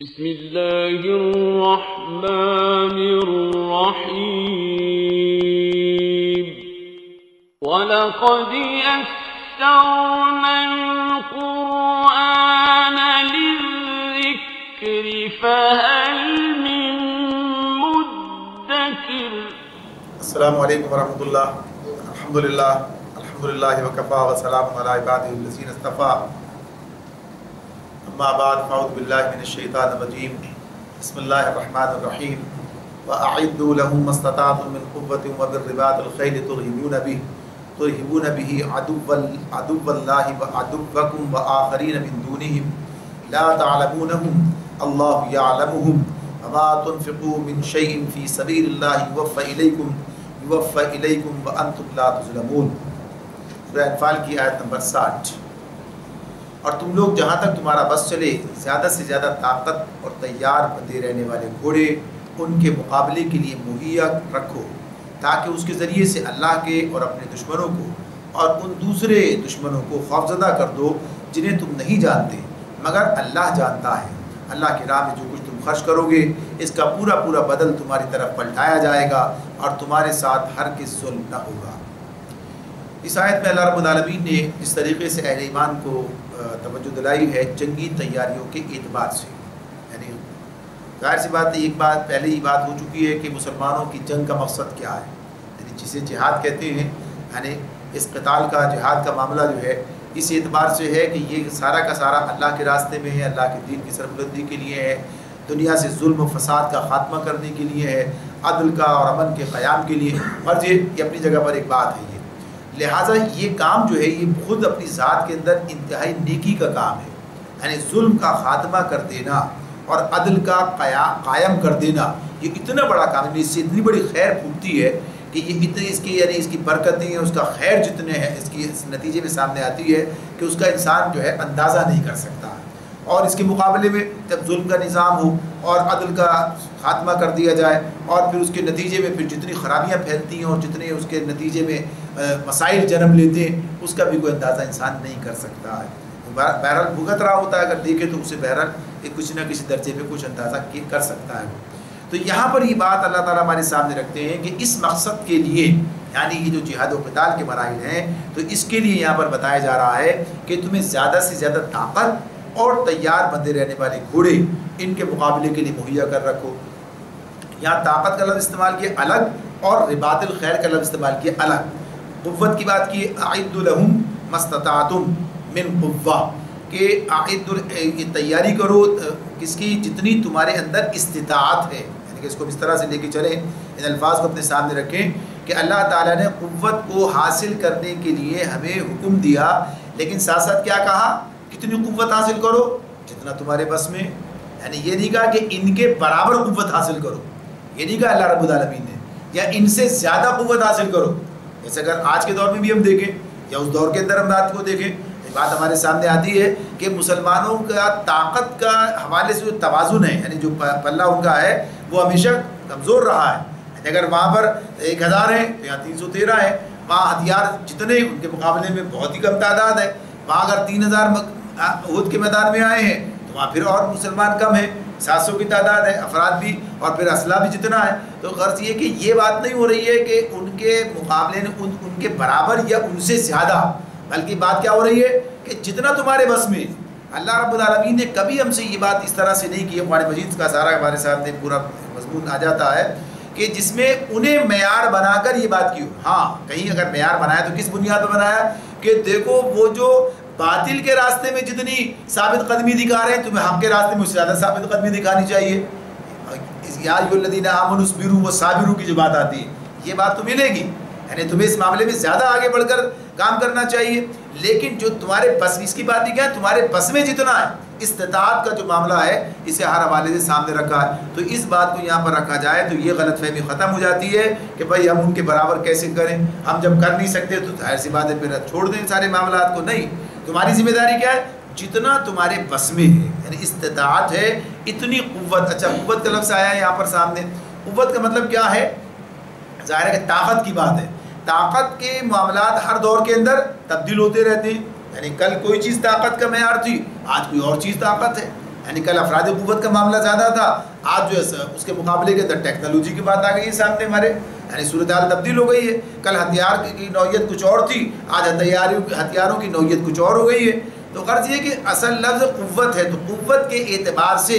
بسم اللہ الرحمن الرحیم وَلَقَدْ يَسَّرْنَا الْقُرْآنَ لِلذِّكْرِ فَهَلْ مِن مُدَّكِرٍ۔ السلام علیکم ورحمۃ اللہ۔ الحمدللہ وکفیٰ وسلام علی عبادہ الذین اصطفیٰ، اما بعد فاعوذ باللہ من الشیطان الرجیم، بسم اللہ الرحمن الرحیم۔ وَأَعِدُّوا لَهُم مَّا اسْتَطَعْتُم مِّن قُوَّةٍ وَبِالرِّبَاطِ الْخَيْلِ تُرْهِبُونَ بِهِ عَدُوَّ اللَّهِ وَعَدُوَّكُمْ وَآخَرِينَ مِن دُونِهِمْ لَا تَعْلَمُونَهُمْ اللَّهُ يَعْلَمُهُمْ وَمَا تُنْفِقُوا مِن شَيْءٍ فِي سَبِيلِ اللَّهِ يُوَفَّ إِلَيْكُمْ وَأَنْتُمْ لَا تُظْلَمُونَ۔ سورہ انفال کی آیت نمبر 60۔ اور تم لوگ جہاں تک تمہارا بس چلے زیادہ سے زیادہ طاقت اور تیار بندے رہنے والے گھوڑے ان کے مقابلے کے لیے مہیا رکھو، تاکہ اس کے ذریعے سے اللہ کے اور اپنے دشمنوں کو اور ان دوسرے دشمنوں کو خوفزدہ کر دو جنہیں تم نہیں جانتے مگر اللہ جانتا ہے۔ اللہ کی راہ میں جو کچھ تم خرچ کرو گے اس کا پورا پورا بدل تمہاری طرف پلٹایا جائے گا اور تمہارے ساتھ ہرگز ظلم نہ ہوگا۔ اس آیت میں اللہ رب العالمین نے جس طریقے سے اہل ایمان کو توجہ دلائی ہے جنگی تیاریوں کے اعتبار سے، یعنی ظاہر سی بات ہے، ایک بات پہلے ہی بات ہو چکی ہے کہ مسلمانوں کی جنگ کا مقصد کیا ہے، یعنی جسے جہاد کہتے ہیں، یعنی اس قتال کا جہاد کا معاملہ جو ہے اس اعتبار سے ہے کہ یہ سارا کا سارا اللہ کے راستے میں ہے، اللہ کے دین کی سربلندی کے لیے ہے، دنیا سے ظلم و فساد کا خاتمہ کرنے کے لیے ہے، عدل کا اور امن کے قیام کے لیے، اور یہ اپنی جگہ پر ایک بات ہے۔ لہٰذا یہ کام جو ہے یہ خود اپنی ذات کے اندر انتہائی نیکی کا کام ہے، یعنی ظلم کا خاتمہ کر دینا اور عدل کا قائم کر دینا، یہ اتنا بڑا کام ہے، اس سے اتنی بڑی خیر پھوٹتی ہے کہ یہ اتنی اس کی یعنی اس کی برکتیں اس کا خیر جتنے ہیں اس کی اس نتیجے میں سامنے آتی ہے کہ اس کا انسان جو ہے اندازہ نہیں کر سکتا۔ اور اس کے مقابلے میں جب ظلم کا نظام ہو اور عدل کا خاتمہ کر دیا جائے اور پھر اس کے نتیجے میں پھر جتنی خرابیاں پھیلتی ہیں اور جتنے اس کے نتیجے میں مسائل جنم لیتے ہیں اس کا بھی کوئی اندازہ انسان نہیں کر سکتا ہے۔ بہرحال بھگت رہا ہوتا ہے، اگر دیکھے تو اسے بہرحال کچھ نہ کسی درجے میں کچھ اندازہ کر سکتا ہے۔ تو یہاں پر یہ بات اللہ تعالیٰ ہمارے سامنے رکھتے ہیں کہ اس مقصد کے لیے، یعنی یہ جو جہاد و قتال کے مراحل ہیں، تو اس کے لیے یہاں پر بتایا جا رہا ہے کہ تمہیں زیادہ سے زیادہ طاقت اور تیار بندے رہنے والے گھوڑے ان کے مقابلے کے لیے مہیا کر رکھو۔ یہاں طاقت کا لفظ استعمال کیا الگ اور رباط الخیر کا لفظ استعمال کیا الگ۔ قوت کی بات کی اعدوا لهم ما استطعتم من قوہ، کہ یہ تیاری کرو کس کی جتنی تمہارے اندر استطاعت ہے، یعنی کہ اس کو اس طرح سے لے کے چلیں، ان الفاظ کو اپنے سامنے رکھیں کہ اللہ تعالیٰ نے قوت کو حاصل کرنے کے لیے ہمیں حکم دیا، لیکن ساتھ ساتھ کیا کہا؟ کتنی قوت حاصل کرو جتنا تمہارے بس میں، یعنی یہ نہیں کہا کہ ان کے برابر قوت حاصل کرو، یہ نہیں کہا اللہ رب العالمین نے، یا ان سے زیادہ قوت حاصل کرو۔ جیسے اگر آج کے دور میں بھی ہم دیکھیں یا اس دور کے اندر ہم بات کو دیکھیں، یہ بات ہمارے سامنے آتی ہے کہ مسلمانوں کا طاقت کا حوالے سے جو توازن ہے، یعنی جو پلہ ان کا ہے وہ ہمیشہ کمزور رہا ہے۔ اگر وہاں پر 1000 ہیں تو یہاں 313 ہے، وہاں ہتھیار جتنے ان کے مقابلے میں بہت ہی کم تعداد ہے، وہاں اگر 3000 احد کے میدان میں آئے ہیں تو وہاں پھر اور مسلمان کم ہیں، 700 کی تعداد ہے افراد بھی، اور پھر اسلحہ بھی جتنا ہے۔ تو غرض یہ کہ یہ بات نہیں ہو رہی ہے کہ ان کے مقابلے میں ان کے برابر یا ان سے زیادہ، بلکہ بات کیا ہو رہی ہے کہ جتنا تمہارے بس میں۔ اللہ رب العالمین نے کبھی ہم سے یہ بات اس طرح سے نہیں کی، قرآن مجید کا سارا ہمارے سامنے پورا مضمون آ جاتا ہے کہ جس میں انہیں معیار بنا کر یہ بات کی ہو۔ ہاں کہیں اگر معیار بنایا تو کس بنیاد پر بنایا کہ دیکھو وہ جو باطل کے راستے میں جتنی ثابت قدمی دکھا رہے ہیں تمہیں حق کے راستے میں اس سے زیادہ ثابت قدمی دکھانی چاہیے۔ یا ایھا الذین آمنوا اصبروا وصابروا کی جو بات آتی ہے یہ بات تو ملے گی، یعنی تمہیں اس معاملے میں زیادہ آگے بڑھ کر کام کرنا چاہیے، لیکن جو تمہارے بس، اس کی بات ہی کیا ہے، تمہارے بس میں جتنا ہے، استطاعت کا جو معاملہ ہے اسے ہر حوالے سے سامنے رکھا ہے۔ تو اس بات کو یہاں پر رکھا جائے تو یہ غلط فہمی ختم ہو جاتی ہے کہ بھائی ہم ان کے برابر کیسے کریں، ہم جب کر نہیں سکتے تو ظاہر سی بات ہے پھر چھوڑ دیں سارے معاملات کو۔ نہیں، تمہاری ذمہ داری کیا ہے؟ جتنا تمہارے بس میں ہے، یعنی استطاعت ہے اتنی قوت۔ اچھا قوت کا لفظ آیا ہے یہاں پر سامنے، قوت کا مطلب کیا ہے؟ ظاہر ہے کہ طاقت کی بات ہے۔ طاقت کے معاملات ہر دور کے اندر تبدیل ہوتے رہتے ہیں، یعنی کل کوئی چیز طاقت کا معیار تھی، آج کوئی اور چیز طاقت ہے، یعنی کل افرادی قوت کا معاملہ زیادہ تھا، آج جو ہے اس کے مقابلے کے اندر ٹیکنالوجی کی بات آ گئی ہے سامنے ہمارے، یعنی صورتحال تبدیل ہو گئی ہے. کل ہتھیار کی نوعیت کچھ اور تھی، آج ہتھیاروں کی نوعیت کچھ اور ہو گئی ہے. تو غرض یہ کہ اصل لفظ قوت ہے، تو قوت کے اعتبار سے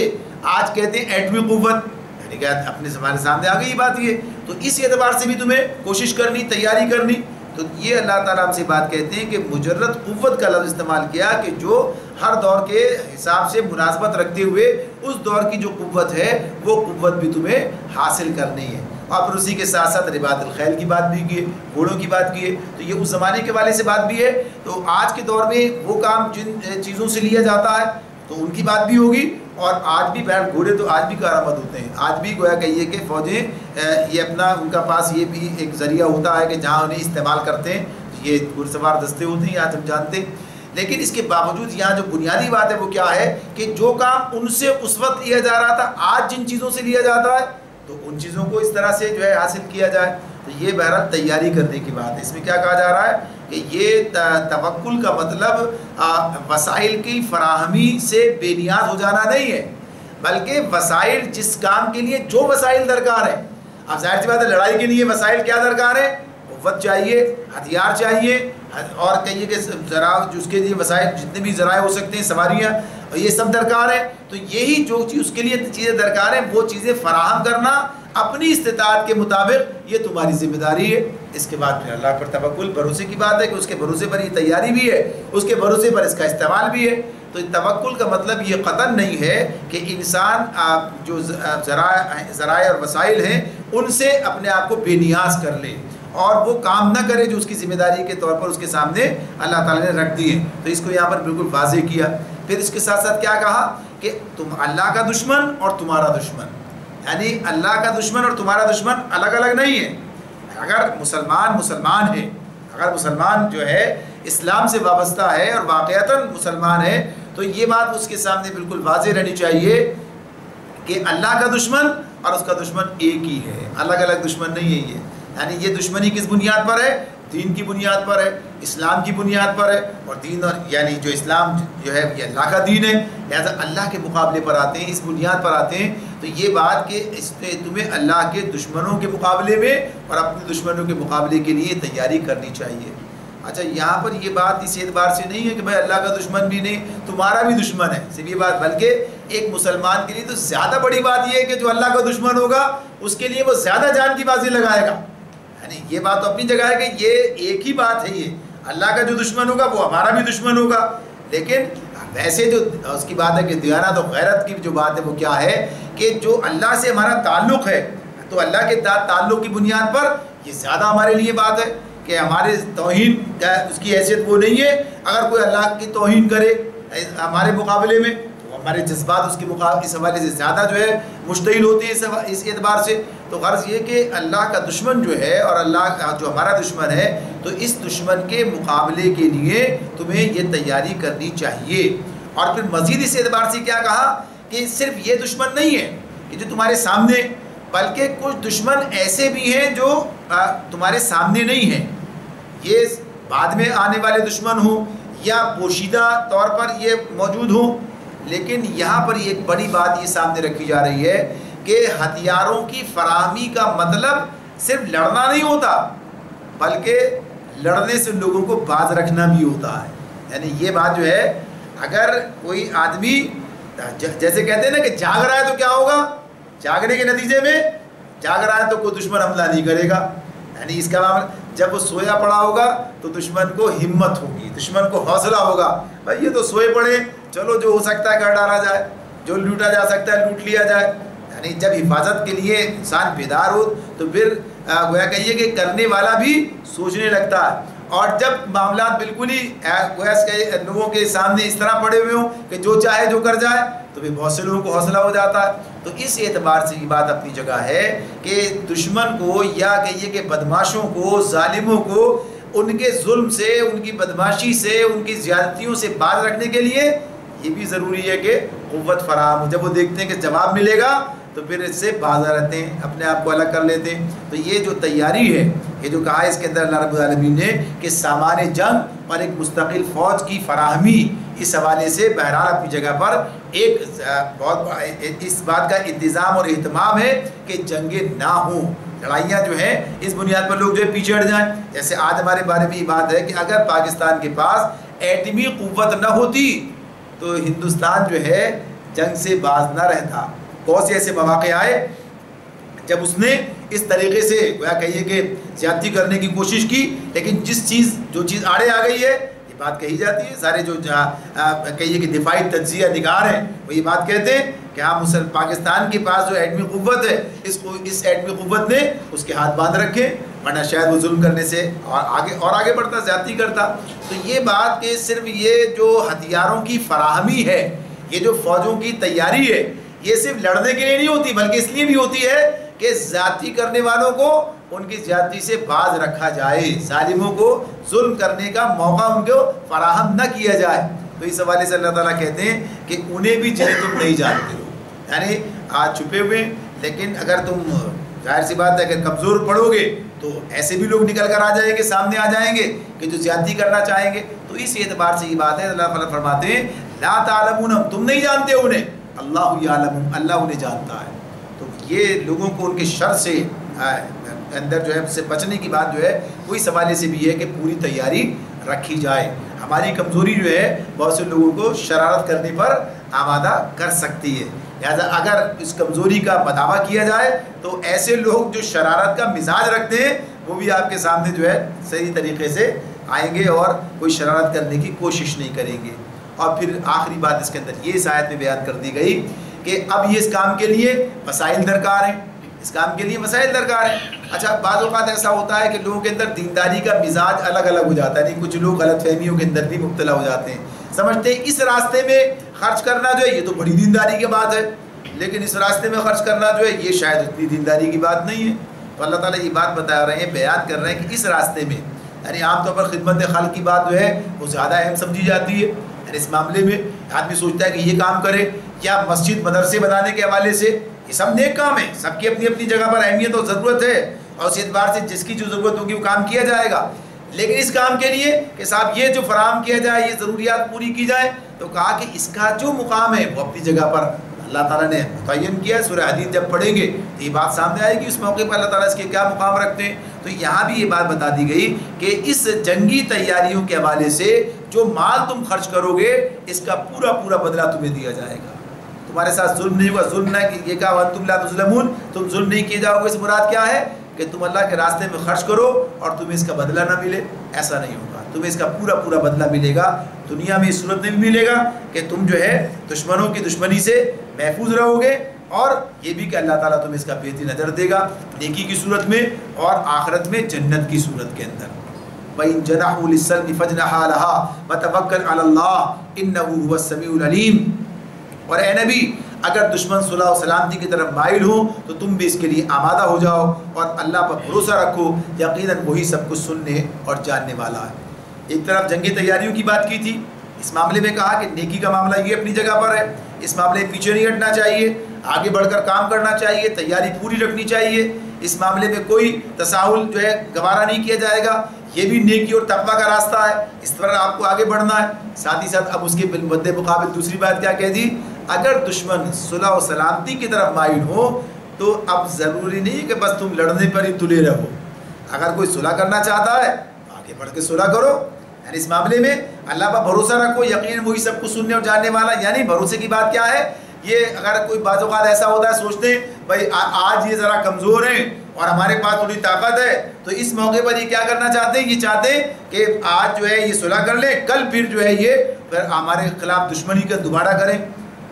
آج کہتے ہیں ایٹمی قوت، یعنی کہ اپنے ہمارے سامنے آ گئی بات یہ. تو اس اعتبار سے بھی تمہیں کوشش کرنی، تیاری کرنی. تو یہ اللہ تعالیٰ ہم سے بات کہتے ہیں کہ مجرد قوت کا لفظ استعمال کیا کہ جو ہر دور کے حساب سے مناسبت رکھتے ہوئے اس دور کی جو قوت ہے وہ قوت بھی تمہیں حاصل کرنی ہے. اور پھر اسی کے ساتھ ساتھ رباط الخیل کی بات بھی کی ہے، گھوڑوں کی بات کی ہے. تو یہ اس زمانے کے والے سے بات بھی ہے. تو آج کے دور میں وہ کام جن چیزوں سے لیا جاتا ہے تو ان کی بات بھی ہوگی. اور آج بھی بہر گھوڑے تو آج بھی کارآمد ہوتے ہیں، آج بھی گویا کہیے کہ فوجیں یہ اپنا ان کا پاس یہ بھی ایک ذریعہ ہوتا ہے کہ جہاں انہیں استعمال کرتے ہیں. یہ گھڑ سوار دستے ہوتے ہیں آج ہم جانتے ہیں. لیکن اس کے باوجود یہاں جو بنیادی بات ہے وہ کیا ہے کہ جو کام ان سے اس وقت لیا جا رہا تھا آج جن چیزوں سے لیا جاتا ہے تو ان چیزوں کو اس طرح سے جو ہے حاصل کیا جائے. تو یہ بہرحال تیاری کرنے کی بات ہے. اس میں کیا کہا جا رہا ہے کہ یہ توکل کا مطلب وسائل کی فراہمی سے بے نیاز ہو جانا نہیں ہے، بلکہ وسائل جس کام کے لیے جو وسائل درکار ہیں. اب ظاہر سی بات ہے لڑائی کے لیے وسائل کیا درکار ہے؟ قوت چاہیے، ہتھیار چاہیے، اور کہیے کہ اس کے لیے وسائل جتنے بھی ذرائع ہو سکتے ہیں، سواریاں، یہ سب درکار ہے. تو یہی جو چیز اس کے لیے چیزیں درکار ہیں وہ چیزیں فراہم کرنا اپنی استطاعت کے مطابق یہ تمہاری ذمہ داری ہے. اس کے بعد پھر اللہ پر توکل، بھروسے کی بات ہے کہ اس کے بھروسے پر یہ تیاری بھی ہے، اس کے بھروسے پر اس کا استعمال بھی ہے. تو توکل کا مطلب یہ قطعاً نہیں ہے کہ انسان جو ذرائع اور وسائل ہیں ان سے اپنے آپ کو بے نیاز کر لے اور وہ کام نہ کرے جو اس کی ذمہ داری کے طور پر اس کے سامنے اللہ تعالیٰ نے رکھ دی ہے. تو اس کو یہاں پر بالکل واضح کیا. پھر اس کے ساتھ ساتھ کیا کہا کہ تم اللہ کا دشمن اور تمہارا دشمن، یعنی اللہ کا دشمن اور تمہارا دشمن الگ الگ نہیں ہے. اگر مسلمان ہے، اگر مسلمان جو ہے اسلام سے وابستہ ہے اور واقعتاً مسلمان ہے تو یہ بات اس کے سامنے بالکل واضح رہنی چاہیے کہ اللہ کا دشمن اور اس کا دشمن ایک ہی ہے، الگ الگ دشمن نہیں ہے. یعنی یہ دشمنی کس بنیاد پر ہے؟ دین کی بنیاد پر ہے، اسلام کی بنیاد پر ہے. اور دین اور یعنی جو اسلام جو ہے یہ اللہ کا دین ہے، لہذا اللہ کے مقابلے پر آتے ہیں، اس بنیاد پر آتے ہیں. تو یہ بات کہ اس پہ تمہیں اللہ کے دشمنوں کے مقابلے میں اور اپنے دشمنوں کے مقابلے کے لیے تیاری کرنی چاہیے. اچھا یہاں پر یہ بات اس اعتبار سے نہیں ہے کہ بھائی اللہ کا دشمن بھی نہیں تمہارا بھی دشمن ہے، صرف یہ بات، بلکہ ایک مسلمان کے لیے تو زیادہ بڑی بات یہ ہے کہ جو اللہ کا دشمن ہوگا اس کے لیے وہ زیادہ جان کی بازی لگائے گا. یعنی یہ بات تو اپنی جگہ ہے کہ یہ ایک ہی بات ہے، یہ اللہ کا جو دشمن ہوگا وہ ہمارا بھی دشمن ہوگا. لیکن ویسے جو اس کی بات ہے کہ دیانت و غیرت کی جو بات ہے وہ کیا ہے کہ جو اللہ سے ہمارا تعلق ہے تو اللہ کے تعلق کی بنیاد پر یہ زیادہ ہمارے لیے بات ہے کہ ہمارے توہین کا اس کی حیثیت وہ نہیں ہے. اگر کوئی اللہ کی توہین کرے ہمارے مقابلے میں تو ہمارے جذبات اس حوالے سے زیادہ جو ہے مشتعل ہوتے ہیں اس اعتبار سے. تو غرض یہ کہ اللہ کا دشمن جو ہے اور اللہ کا جو ہمارا دشمن ہے تو اس دشمن کے مقابلے کے لیے تمہیں یہ تیاری کرنی چاہیے. اور پھر مزید اس اعتبار سے کیا کہا کہ صرف یہ دشمن نہیں ہے کہ جو تمہارے سامنے، بلکہ کچھ دشمن ایسے بھی ہیں جو تمہارے سامنے نہیں ہیں، یہ بعد میں آنے والے دشمن ہوں یا پوشیدہ طور پر یہ موجود ہوں. لیکن یہاں پر ایک بڑی بات یہ سامنے رکھی جا رہی ہے کہ ہتھیاروں کی فراہمی کا مطلب صرف لڑنا نہیں ہوتا بلکہ لڑنے سے لوگوں کو باز رکھنا بھی ہوتا ہے. یعنی یہ بات جو ہے اگر کوئی آدمی جیسے کہتے ہیں نا کہ جاگ رہا ہے تو کیا ہوگا، جاگنے کے نتیجے میں جاگ رہا ہے تو کوئی دشمن حملہ نہیں کرے گا. یعنی اس کا معاملہ جب وہ سویا پڑا ہوگا تو دشمن کو ہمت ہوگی، دشمن کو حوصلہ ہوگا، بھائی یہ تو سوئے پڑے، چلو جو ہو سکتا ہے کر ڈالا جائے، جو لوٹا جا سکتا ہے لوٹ لیا جائے. یعنی جب حفاظت کے لیے انسان بیدار ہو تو پھر گویا کہیے کہ کرنے والا بھی سوچنے لگتا ہے. اور جب معاملات بالکل ہی گویا لوگوں کے سامنے اس طرح پڑے ہوئے ہوں کہ جو چاہے جو کر جائے تو پھر بہت سے لوگوں کو حوصلہ ہو جاتا ہے. تو اس اعتبار سے یہ بات اپنی جگہ ہے کہ دشمن کو یا کہیے کہ بدماشوں کو، ظالموں کو ان کے ظلم سے، ان کی بدماشی سے، ان کی زیادتیوں سے باز رکھنے کے لیے یہ بھی ضروری ہے کہ قوت فراہم ہو. جب وہ دیکھتے ہیں کہ جواب ملے گا تو پھر اس سے باز رہتے ہیں، اپنے آپ کو الگ کر لیتے ہیں. تو یہ جو تیاری ہے، یہ جو کہا ہے اس کے اندر اللہ رب العالمین نے کہ سامان جنگ اور ایک مستقل فوج کی فراہمی، اس حوالے سے بہرحال اپنی جگہ پر ایک بہت اس بات کا انتظام اور اہتمام ہے کہ جنگیں نہ ہوں، لڑائیاں جو ہیں اس بنیاد پر لوگ جو ہے پیچھے ہٹ جائیں۔ جیسے آج ہمارے بارے میں یہ بات ہے کہ اگر پاکستان کے پاس ایٹمی قوت نہ ہوتی تو ہندوستان جو ہے جنگ سے باز نہ رہتا۔ بہت سے ایسے مواقع آئے جب اس نے اس طریقے سے گویا کہیے کہ زیادتی کرنے کی کوشش کی، لیکن جو چیز آڑے آ گئی ہے یہ بات کہی جاتی ہے۔ سارے جو کہیے کہ دفاعی تجزیہ نگار ہیں وہ یہ بات کہتے ہیں کہ ہاں پاکستان کے پاس جو ایٹمی قوت ہے اس ایٹمی قوت نے اس کے ہاتھ باندھ رکھے، ورنہ شاید وہ ظلم کرنے سے اور آگے بڑھتا، زیادتی کرتا۔ تو یہ بات کہ صرف یہ جو ہتھیاروں کی فراہمی ہے، یہ جو فوجوں کی تیاری ہے، یہ صرف لڑنے کے لیے نہیں ہوتی بلکہ اس لیے بھی ہوتی ہے کہ زیادتی کرنے والوں کو ان کی زیادتی سے باز رکھا جائے، ظالموں کو ظلم کرنے کا موقع ان کو فراہم نہ کیا جائے۔ تو اس حوالے سے اللہ تعالیٰ کہتے ہیں کہ انہیں بھی جنہیں تم نہیں جانتے ہو، یعنی آج چھپے ہوئے، لیکن اگر تم ظاہر سی بات ہے اگر کمزور پڑو گے تو ایسے بھی لوگ نکل کر آ جائیں گے، سامنے آ جائیں گے کہ جو زیادتی کرنا چاہیں گے۔ تو اس اعتبار سے یہ بات ہے اللہ تعالیٰ فرماتے ہیں لا تعلمون، تم نہیں جانتے انہیں، اللہ یعلم، اللہ انہیں جانتا ہے۔ تو یہ لوگوں کو ان کے شر سے اندر جو ہے سے بچنے کی بات جو ہے وہ اس حوالے سے بھی ہے کہ پوری تیاری رکھی جائے۔ ہماری کمزوری جو ہے بہت سے لوگوں کو شرارت کرنے پر آمادہ کر سکتی ہے، لہذا اگر اس کمزوری کا بداوا کیا جائے تو ایسے لوگ جو شرارت کا مزاج رکھتے ہیں وہ بھی آپ کے سامنے جو ہے صحیح طریقے سے آئیں گے اور کوئی شرارت کرنے کی کوشش نہیں کریں گے۔ اور پھر آخری بات اس کے اندر یہ اس آیت میں بیان کر دی گئی کہ اب یہ اس کام کے لیے وسائل درکار ہیں، اس کام کے لیے وسائل درکار ہیں۔ اچھا بعض اوقات ایسا ہوتا ہے کہ لوگوں کے اندر دینداری کا مزاج الگ الگ ہو جاتا ہے، نہیں کچھ لوگ غلط فہمیوں کے اندر بھی مبتلا ہو جاتے ہیں، سمجھتے ہیں اس راستے میں خرچ کرنا جو ہے یہ تو بڑی دینداری کی بات ہے، لیکن اس راستے میں خرچ کرنا جو ہے یہ شاید اتنی دینداری کی بات نہیں ہے۔ تو اللہ تعالیٰ یہ بات بتا رہے ہیں، بیان کر رہے ہیں کہ اس راستے میں یعنی عام طور پر خدمت خلق کی بات جو ہے وہ زیادہ اہم سمجھی جاتی ہے، یعنی اس معاملے میں آدمی سوچتا ہے کہ یہ کام کرے، کیا مسجد مدرسے بنانے کے حوالے سے یہ سب نیک کام ہے، سب کی اپنی اپنی جگہ پر اہمیت اور ضرورت ہے، اور اس اعتبار سے جس کی جو ضرورت ہوگی وہ کام کیا جائے گا، لیکن اس کام کے لیے کہ صاحب یہ جو فراہم کیا جائے، یہ ضروریات پوری کی جائے، تو کہا کہ اس کا جو مقام ہے وہ اپنی جگہ پر اللہ تعالیٰ نے متعین کیا ہے۔ سورہ حدید جب پڑھیں گے تو یہ بات سامنے آئے گی اس موقع پر اللہ تعالیٰ اس کے کیا مقام رکھتے ہیں۔ تو یہاں بھی یہ بات بتا دی گئی کہ اس جنگی تیاریوں کے حوالے سے جو مال تم خرچ کرو گے اس کا پورا پورا بدلہ تمہیں دیا جائے گا، تمہارے ساتھ ظلم نہیں ہوگا۔ ظلم نہ یہ کہا وانتم لا تظلمون، تم ظلم نہیں کیے جاؤ گے، اس مراد کیا ہے کہ تم اللہ کے راستے میں خرچ کرو اور تمہیں اس کا بدلہ نہ ملے، ایسا نہیں ہوگا، تمہیں اس کا پورا پورا بدلہ ملے گا۔ دنیا میں اس صورت میں بھی ملے گا کہ تم جو ہے دشمنوں کی دشمنی سے محفوظ رہو گے، اور یہ بھی کہ اللہ تعالیٰ تمہیں اس کا بہترین اجر دے گا نیکی کی صورت میں اور آخرت میں جنت کی صورت کے اندر۔ وَإِن جَنَحُوا لِلسَّلْمِ فَاجْنَحْ لَهَا وَتَوَكَّلْ عَلَى اللَّهِ إِنَّهُ هُوَ السَّمِيعُ الْعَلِيمُ۔ اور اے نبی اگر دشمن صلح و سلامتی کی طرف مائل ہوں تو تم بھی اس کے لیے آمادہ ہو جاؤ اور اللہ پر بھروسہ رکھو، یقیناً وہی سب کچھ سننے اور جاننے والا ہے۔ ایک طرف جنگی تیاریوں کی بات کی تھی، اس معاملے میں کہا کہ نیکی کا معاملہ یہ اپنی جگہ پر ہے، اس معاملے میں پیچھے نہیں ہٹنا چاہیے، آگے بڑھ کر کام کرنا چاہیے، تیاری پوری رکھنی چاہیے، اس معاملے میں کوئی تساہل جو ہے گوارا نہیں کیا جائے گا، یہ بھی نیکی اور تقویٰ کا راستہ ہے، اس طرح آپ کو آگے بڑھنا ہے۔ ساتھ ہی ساتھ اب اس کے مد مقابل دوسری بات کیا کہہ دی، اگر دشمن صلح و سلامتی کی طرف مائل ہو تو اب ضروری نہیں کہ بس تم لڑنے پر ہی تلے رہو، اگر کوئی صلح کرنا چاہتا ہے آگے بڑھ کے صلح کرو، یعنی اس معاملے میں اللہ پر بھروسہ رکھو، یقین وہی سب کچھ سننے اور جاننے والا۔ یعنی بھروسے کی بات کیا ہے، یہ اگر کوئی بعض اوقات ایسا ہوتا ہے سوچتے ہیں بھائی آج یہ ذرا کمزور ہیں اور ہمارے پاس تھوڑی طاقت ہے، تو اس موقع پر یہ کیا کرنا چاہتے ہیں، یہ چاہتے ہیں کہ آج جو ہے یہ صلح کر لیں، کل پھر جو ہے یہ پھر ہمارے خلاف دشمنی کا دوبارہ کریں۔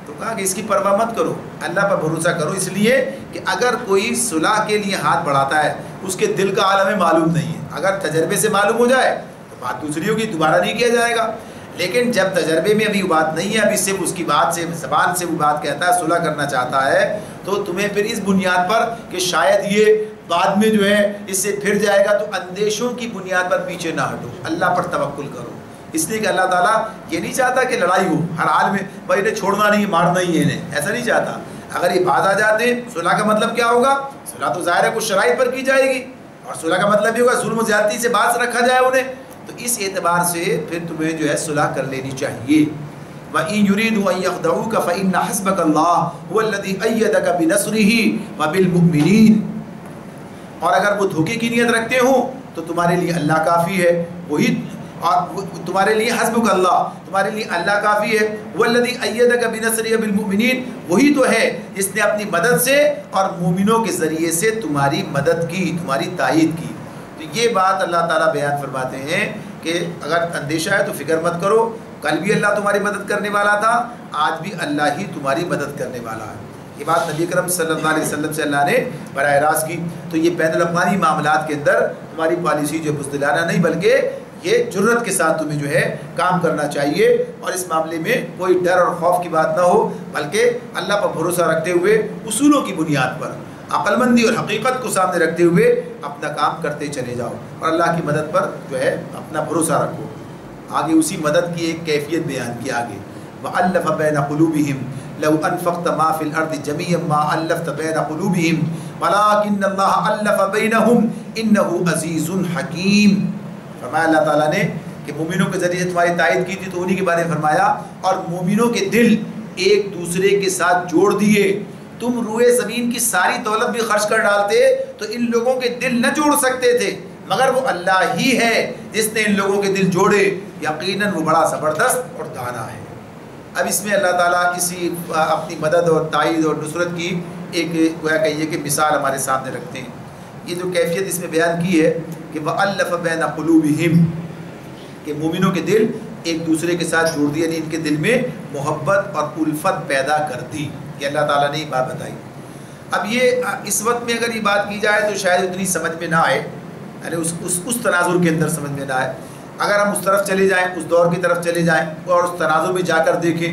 تو کہا کہ اس کی پرواہ مت کرو، اللہ پر بھروسہ کرو، اس لیے کہ اگر کوئی صلح کے لیے ہاتھ بڑھاتا ہے اس کے دل کا حال ہمیں معلوم نہیں ہے، اگر تجربے سے معلوم ہو جائے تو بات دوسری ہوگی، دوبارہ نہیں کیا جائے گا، لیکن جب تجربے میں ابھی وہ بات نہیں ہے، ابھی صرف اس کی بات سے زبان سے وہ بات کہتا ہے صلح کرنا چاہتا ہے، تو تمہیں پھر اس بنیاد پر کہ شاید یہ بعد میں جو ہے اس سے پھر جائے گا، تو اندیشوں کی بنیاد پر پیچھے نہ ہٹو، اللہ پر توکل کرو، اس لیے کہ اللہ تعالیٰ یہ نہیں چاہتا کہ لڑائی ہو ہر حال میں، بھائی انہیں چھوڑنا نہیں ہے، مارنا ہی ہے انہیں، ایسا نہیں چاہتا۔ اگر یہ باز آ جاتے ہیں صلح کا مطلب کیا ہوگا، صلح تو ظاہر ہے کچھ شرائط پر کی جائے گی، اور صلح کا مطلب یہ ہوگا ظلم و زیادتی سے باز رکھا جائے انہیں، تو اس اعتبار سے پھر تمہیں جو ہے صلح کر لینی چاہیے۔ وَإِن يُرِيدُوا أَن يَخْدَعُوكَ فَإِنَّ حَسْبَكَ اللَّهُ هُوَ الَّذِي أَيَّدَكَ بِنَصْرِهِ وَبِالْمُؤْمِنِينَ، اور اگر وہ دھوکے کی نیت رکھتے ہوں تو تمہارے لیے اللہ کافی ہے، وہی تمہارے لیے حسبک اللہ، تمہارے لیے اللہ کافی ہے، والذی ایدک بنصرہ بالمؤمنین، وہی تو ہے جس نے اپنی مدد سے اور مومنوں کے ذریعے سے تمہاری مدد کی، تمہاری تائید کی۔ تو یہ بات اللہ تعالیٰ بیان فرماتے ہیں کہ اگر اندیشہ ہے تو فکر مت کرو، کل بھی اللہ تمہاری مدد کرنے والا تھا، آج بھی اللہ ہی تمہاری مدد کرنے والا ہے۔ یہ بات نبی کرم صلی اللہ علیہ وسلم سے اللہ نے براہ راست کی۔ تو یہ بین الاقوامی معاملات کے اندر تمہاری پالیسی جو بزدلانہ نہیں بلکہ یہ جرت کے ساتھ تمہیں جو ہے کام کرنا چاہیے، اور اس معاملے میں کوئی ڈر اور خوف کی بات نہ ہو، بلکہ اللہ پر بھروسہ رکھتے ہوئے اصولوں کی بنیاد پر عقل مندی اور حقیقت کو سامنے رکھتے ہوئے اپنا کام کرتے چلے جاؤ، اور اللہ کی مدد پر جو ہے اپنا بھروسہ رکھو۔ آگے اسی مدد کی ایک کیفیت بیان کی آگے، وَأَلَّفَ بَيْنَ قُلُوبِهِمْ لَوْ أَنفَقْتَ مَا فِي الْأَرْضِ جَمِيعًا مَا أَلَّفْتَ بَيْنَ قُلُوبِهِمْ وَلَكِنَّ اللَّهَ أَلَّفَ بَيْنَهُمْ إِنَّهُ عَزِيزٌ حَكِيمٌ۔ فرمایا اللہ تعالیٰ نے کہ مومنوں کے ذریعے تمہاری تائید کی تھی تو انہی کے بارے میں فرمایا، اور مومنوں کے دل ایک دوسرے کے ساتھ جوڑ دیے۔ تم روئے زمین کی ساری دولت بھی خرچ کر ڈالتے تو ان لوگوں کے دل نہ جوڑ سکتے تھے، مگر وہ اللہ ہی ہے جس نے ان لوگوں کے دل جوڑے، یقیناً وہ بڑا زبردست اور دانا ہے۔ اب اس میں اللہ تعالیٰ اسی اپنی مدد اور تائید اور نصرت کی ایک گویا کہیے کہ مثال ہمارے سامنے رکھتے ہیں۔ یہ جو کیفیت اس میں بیان کی ہے کہ وَأَلَّفَ بَيْنَ قُلُوبِهِمْ، کہ مومنوں کے دل ایک دوسرے کے ساتھ جوڑ دیے، یعنی ان کے دل میں محبت اور الفت پیدا کر دی، یہ اللہ تعالیٰ نے یہ بات بتائی۔ اب یہ اس وقت میں اگر یہ بات کی جائے تو شاید اتنی سمجھ میں نہ آئے، یعنی اس تناظر کے اندر سمجھ میں نہ آئے۔ اگر ہم اس طرف چلے جائیں، اس دور کی طرف چلے جائیں اور اس تناظر میں جا کر دیکھیں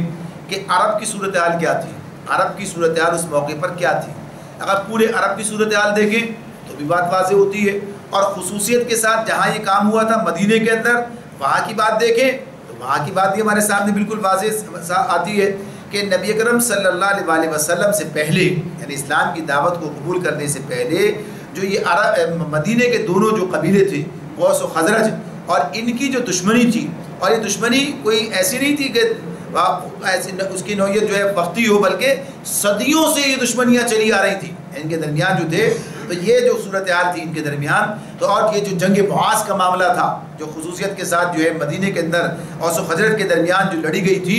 کہ عرب کی صورتحال کیا تھی، عرب کی صورتحال اس موقع پر کیا تھی، اگر پورے عرب کی صورتحال دیکھیں تو بھی بات واضح ہوتی ہے، اور خصوصیت کے ساتھ جہاں یہ کام ہوا تھا مدینے کے اندر، وہاں کی بات دیکھیں تو وہاں کی بات بھی ہمارے سامنے بالکل واضح آتی ہے کہ نبی اکرم صلی اللہ علیہ وسلم سے پہلے، یعنی اسلام کی دعوت کو قبول کرنے سے پہلے، جو یہ عرب مدینے کے دونوں جو قبیلے تھے، اوس و خزرج، اور ان کی جو دشمنی تھی، اور یہ دشمنی کوئی ایسی نہیں تھی کہ اس کی نوعیت جو ہے وقتی ہو، بلکہ صدیوں سے یہ دشمنیاں چلی آ رہی تھیں ان کے درمیان جو تھے۔ تو یہ جو صورتحال تھی ان کے درمیان، تو اور یہ جو جنگ بعاث کا معاملہ تھا جو خصوصیت کے ساتھ جو ہے مدینے کے اندر اوس و خزرج کے درمیان جو لڑی گئی تھی،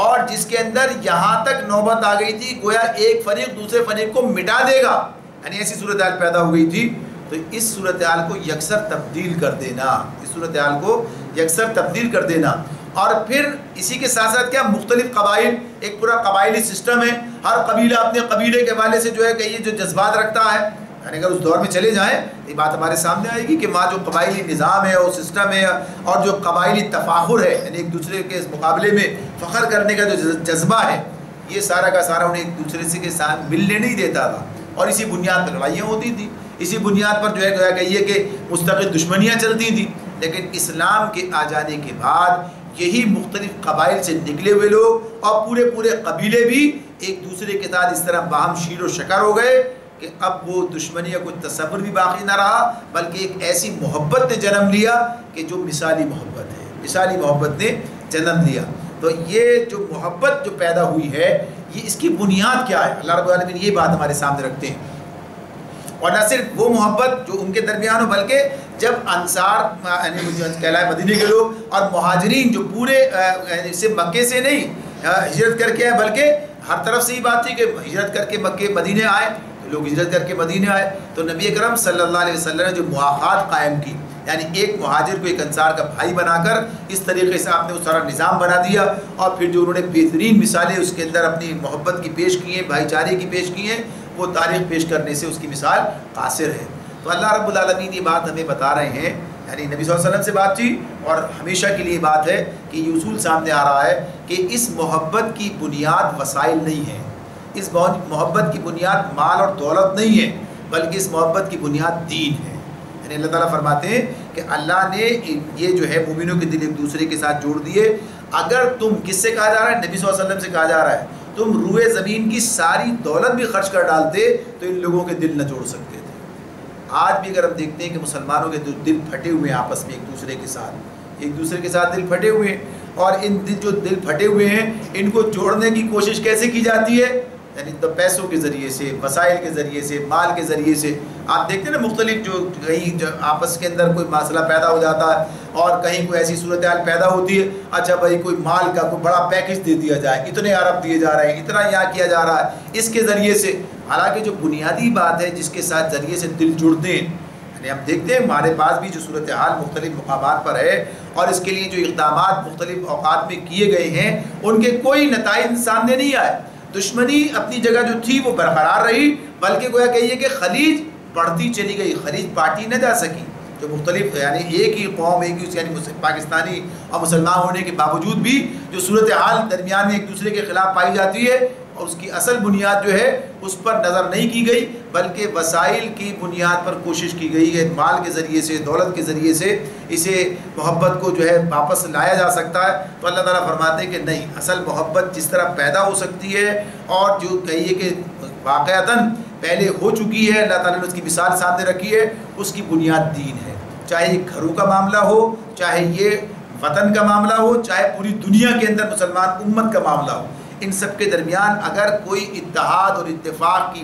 اور جس کے اندر یہاں تک نوبت آ گئی تھی گویا ایک فریق دوسرے فریق کو مٹا دے گا، یعنی ایسی صورتحال پیدا ہو گئی تھی۔ تو اس صورتحال کو یکسر تبدیل کر دینا، اس صورتحال کو یکسر تبدیل کر دینا، اور پھر اسی کے ساتھ ساتھ کیا مختلف قبائل، ایک پورا قبائلی سسٹم ہے، ہر قبیلہ اپنے قبیلے کے حوالے سے جو ہے کہ یہ جو جذبات رکھتا ہے، یعنی اگر اس دور میں چلے جائیں یہ بات ہمارے سامنے آئے گی کہ وہاں جو قبائلی نظام ہے اور سسٹم ہے، اور جو قبائلی تفاخر ہے، یعنی ایک دوسرے کے مقابلے میں فخر کرنے کا جو جذبہ ہے، یہ سارا کا سارا انہیں ایک دوسرے سے کے ساتھ ملنے نہیں دیتا تھا، اور اسی بنیاد پر لڑائیاں ہوتی تھیں، اسی بنیاد پر جو ہے کہیے کہ مستقل دشمنیاں چلتی تھیں۔ لیکن اسلام کے آ جانے کے بعد یہی مختلف قبائل سے نکلے ہوئے لوگ اور پورے قبیلے بھی ایک دوسرے کے ساتھ اس طرح باہم شیر و شکر ہو گئے کہ اب وہ دشمنی کا کوئی تصور بھی باقی نہ رہا، بلکہ ایک ایسی محبت نے جنم لیا کہ جو مثالی محبت ہے، مثالی محبت نے جنم لیا۔ تو یہ جو محبت جو پیدا ہوئی ہے، یہ اس کی بنیاد کیا ہے؟ اللہ رب العالمین یہ بات ہمارے سامنے رکھتے ہیں، اور نہ صرف وہ محبت جو ان کے درمیان ہو، بلکہ جب انصار یعنی کہلائے مدینے کے لوگ اور مہاجرین جو پورے صرف مکے سے نہیں ہجرت کر کے آئے، بلکہ ہر طرف سے ہی بات تھی کہ ہجرت کر کے مکے مدینے آئے، لوگ ہجرت کر کے مدینے آئے، تو نبی اکرم صلی اللہ علیہ وسلم نے جو مواخات قائم کی، یعنی ایک مہاجر کو ایک انصار کا بھائی بنا کر اس طریقے سے آپ نے اس سارا نظام بنا دیا، اور پھر جو انہوں نے بہترین مثالیں اس کے اندر اپنی محبت کی پیش کی ہیں، بھائی چارے کی پیش کی ہیں، وہ تاریخ پیش کرنے سے اس کی مثال قاصر ہے۔ تو اللہ رب العالمین یہ بات ہمیں بتا رہے ہیں، یعنی نبی صلی اللہ علیہ وسلم سے بات تھی، اور ہمیشہ کے لیے بات ہے کہ یہ اصول سامنے آ رہا ہے کہ اس محبت کی بنیاد وسائل نہیں ہے، اس محبت کی بنیاد مال اور دولت نہیں ہے، بلکہ اس محبت کی بنیاد دین ہے۔ یعنی اللہ تعالیٰ فرماتے ہیں کہ اللہ نے یہ جو ہے مومنوں کے دل ایک دوسرے کے ساتھ جوڑ دیے۔ اگر تم کس سے کہا جا رہا ہے؟ نبی صلی اللہ علیہ وسلم سے کہا جا رہا ہے، تم روئے زمین کی ساری دولت بھی خرچ کر ڈالتے تو ان لوگوں کے دل نہ جوڑ سکتے تھے۔ آج بھی اگر ہم دیکھتے ہیں کہ مسلمانوں کے دل پھٹے ہوئے ہیں آپس میں ایک دوسرے کے ساتھ دل پھٹے ہوئے ہیں۔ اور ان جو دل پھٹے ہوئے ہیں ان کو جوڑنے کی کوشش کیسے کی جاتی ہے؟ یعنی تو پیسوں کے ذریعے سے، وسائل کے ذریعے سے، مال کے ذریعے سے. آپ دیکھتے ہیں نا مختلف جو کہیں آپس کے اندر کوئی مسئلہ پیدا ہو جاتا ہے اور کہیں کوئی ایسی صورتحال پیدا ہوتی ہے، اچھا بھائی کوئی مال کا کوئی بڑا پیکج دے دیا جائے، اتنے ارب دیے جا رہے ہیں، اتنا یہاں کیا جا رہا ہے اس کے ذریعے سے. حالانکہ جو بنیادی بات ہے جس کے ساتھ ذریعے سے دل جڑتے ہیں، یعنی ہم دیکھتے ہیں ہمارے پاس بھی جو صورتحال مختلف مقامات پر ہے اور اس کے لیے جو اقدامات مختلف اوقات میں کیے گئے ہیں ان کے کوئی نتائج سامنے نہیں آئے. دشمنی اپنی جگہ جو تھی وہ برقرار رہی، بلکہ گویا کہیے کہ خلیج بڑھتی چلی گئی، خلیج پارٹی نہ جا سکی. جو مختلف یعنی ایک ہی قوم، ایک ہی یعنی پاکستانی اور مسلمان ہونے کے باوجود بھی جو صورتحال درمیان میں ایک دوسرے کے خلاف پائی جاتی ہے اور اس کی اصل بنیاد جو ہے اس پر نظر نہیں کی گئی، بلکہ وسائل کی بنیاد پر کوشش کی گئی ہے. مال کے ذریعے سے، دولت کے ذریعے سے اسے محبت کو جو ہے واپس لایا جا سکتا ہے. تو اللہ تعالیٰ فرماتے ہیں کہ نہیں، اصل محبت جس طرح پیدا ہو سکتی ہے اور جو کہیے کہ واقعتاً پہلے ہو چکی ہے، اللہ تعالیٰ نے اس کی مثال سامنے رکھی ہے، اس کی بنیاد دین ہے. چاہے یہ گھروں کا معاملہ ہو، چاہے یہ وطن کا معاملہ ہو، چاہے پوری دنیا کے اندر مسلمان امت کا معاملہ ہو، ان سب کے درمیان اگر کوئی اتحاد اور اتفاق کی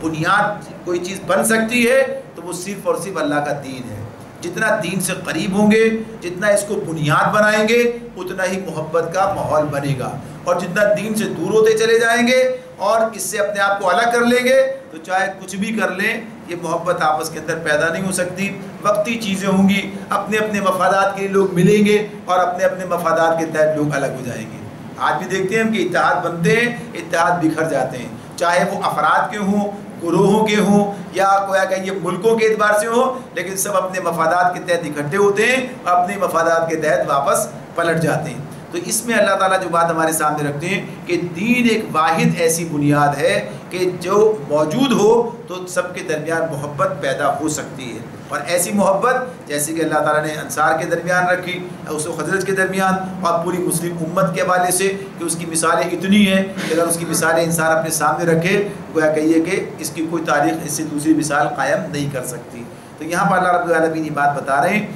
بنیاد کوئی چیز بن سکتی ہے تو وہ صرف اور صرف اللہ کا دین ہے. جتنا دین سے قریب ہوں گے، جتنا اس کو بنیاد بنائیں گے، اتنا ہی محبت کا ماحول بنے گا. اور جتنا دین سے دور ہوتے چلے جائیں گے اور اس سے اپنے آپ کو الگ کر لیں گے تو چاہے کچھ بھی کر لیں یہ محبت آپس کے اندر پیدا نہیں ہو سکتی. وقتی چیزیں ہوں گی، اپنے اپنے مفادات کے لیے لوگ ملیں گے اور اپنے اپنے مفادات کے تحت لوگ الگ ہو جائیں گے. آج بھی دیکھتے ہیں ہم کہ اتحاد بنتے ہیں، اتحاد بکھر جاتے ہیں، چاہے وہ افراد کے ہوں، گروہوں کے ہوں یا کویا کہ یہ ملکوں کے اعتبار سے ہوں، لیکن سب اپنے مفادات کے تحت اکٹھے ہوتے ہیں اور اپنے مفادات کے تحت واپس پلٹ جاتے ہیں. تو اس میں اللہ تعالیٰ جو بات ہمارے سامنے رکھتے ہیں کہ دین ایک واحد ایسی بنیاد ہے کہ جو موجود ہو تو سب کے درمیان محبت پیدا ہو سکتی ہے. اور ایسی محبت جیسے کہ اللہ تعالیٰ نے انصار کے درمیان رکھی، اوس و خزرج کے درمیان اور پوری مسلم امت کے حوالے سے کہ اس کی مثالیں اتنی ہیں کہ اگر اس کی مثالیں انسان اپنے سامنے رکھے گویا کہیے کہ اس کی کوئی تاریخ اس سے دوسری مثال قائم نہیں کر سکتی. تو یہاں پر اللہ رب العالمین یہ بات بتا رہے ہیں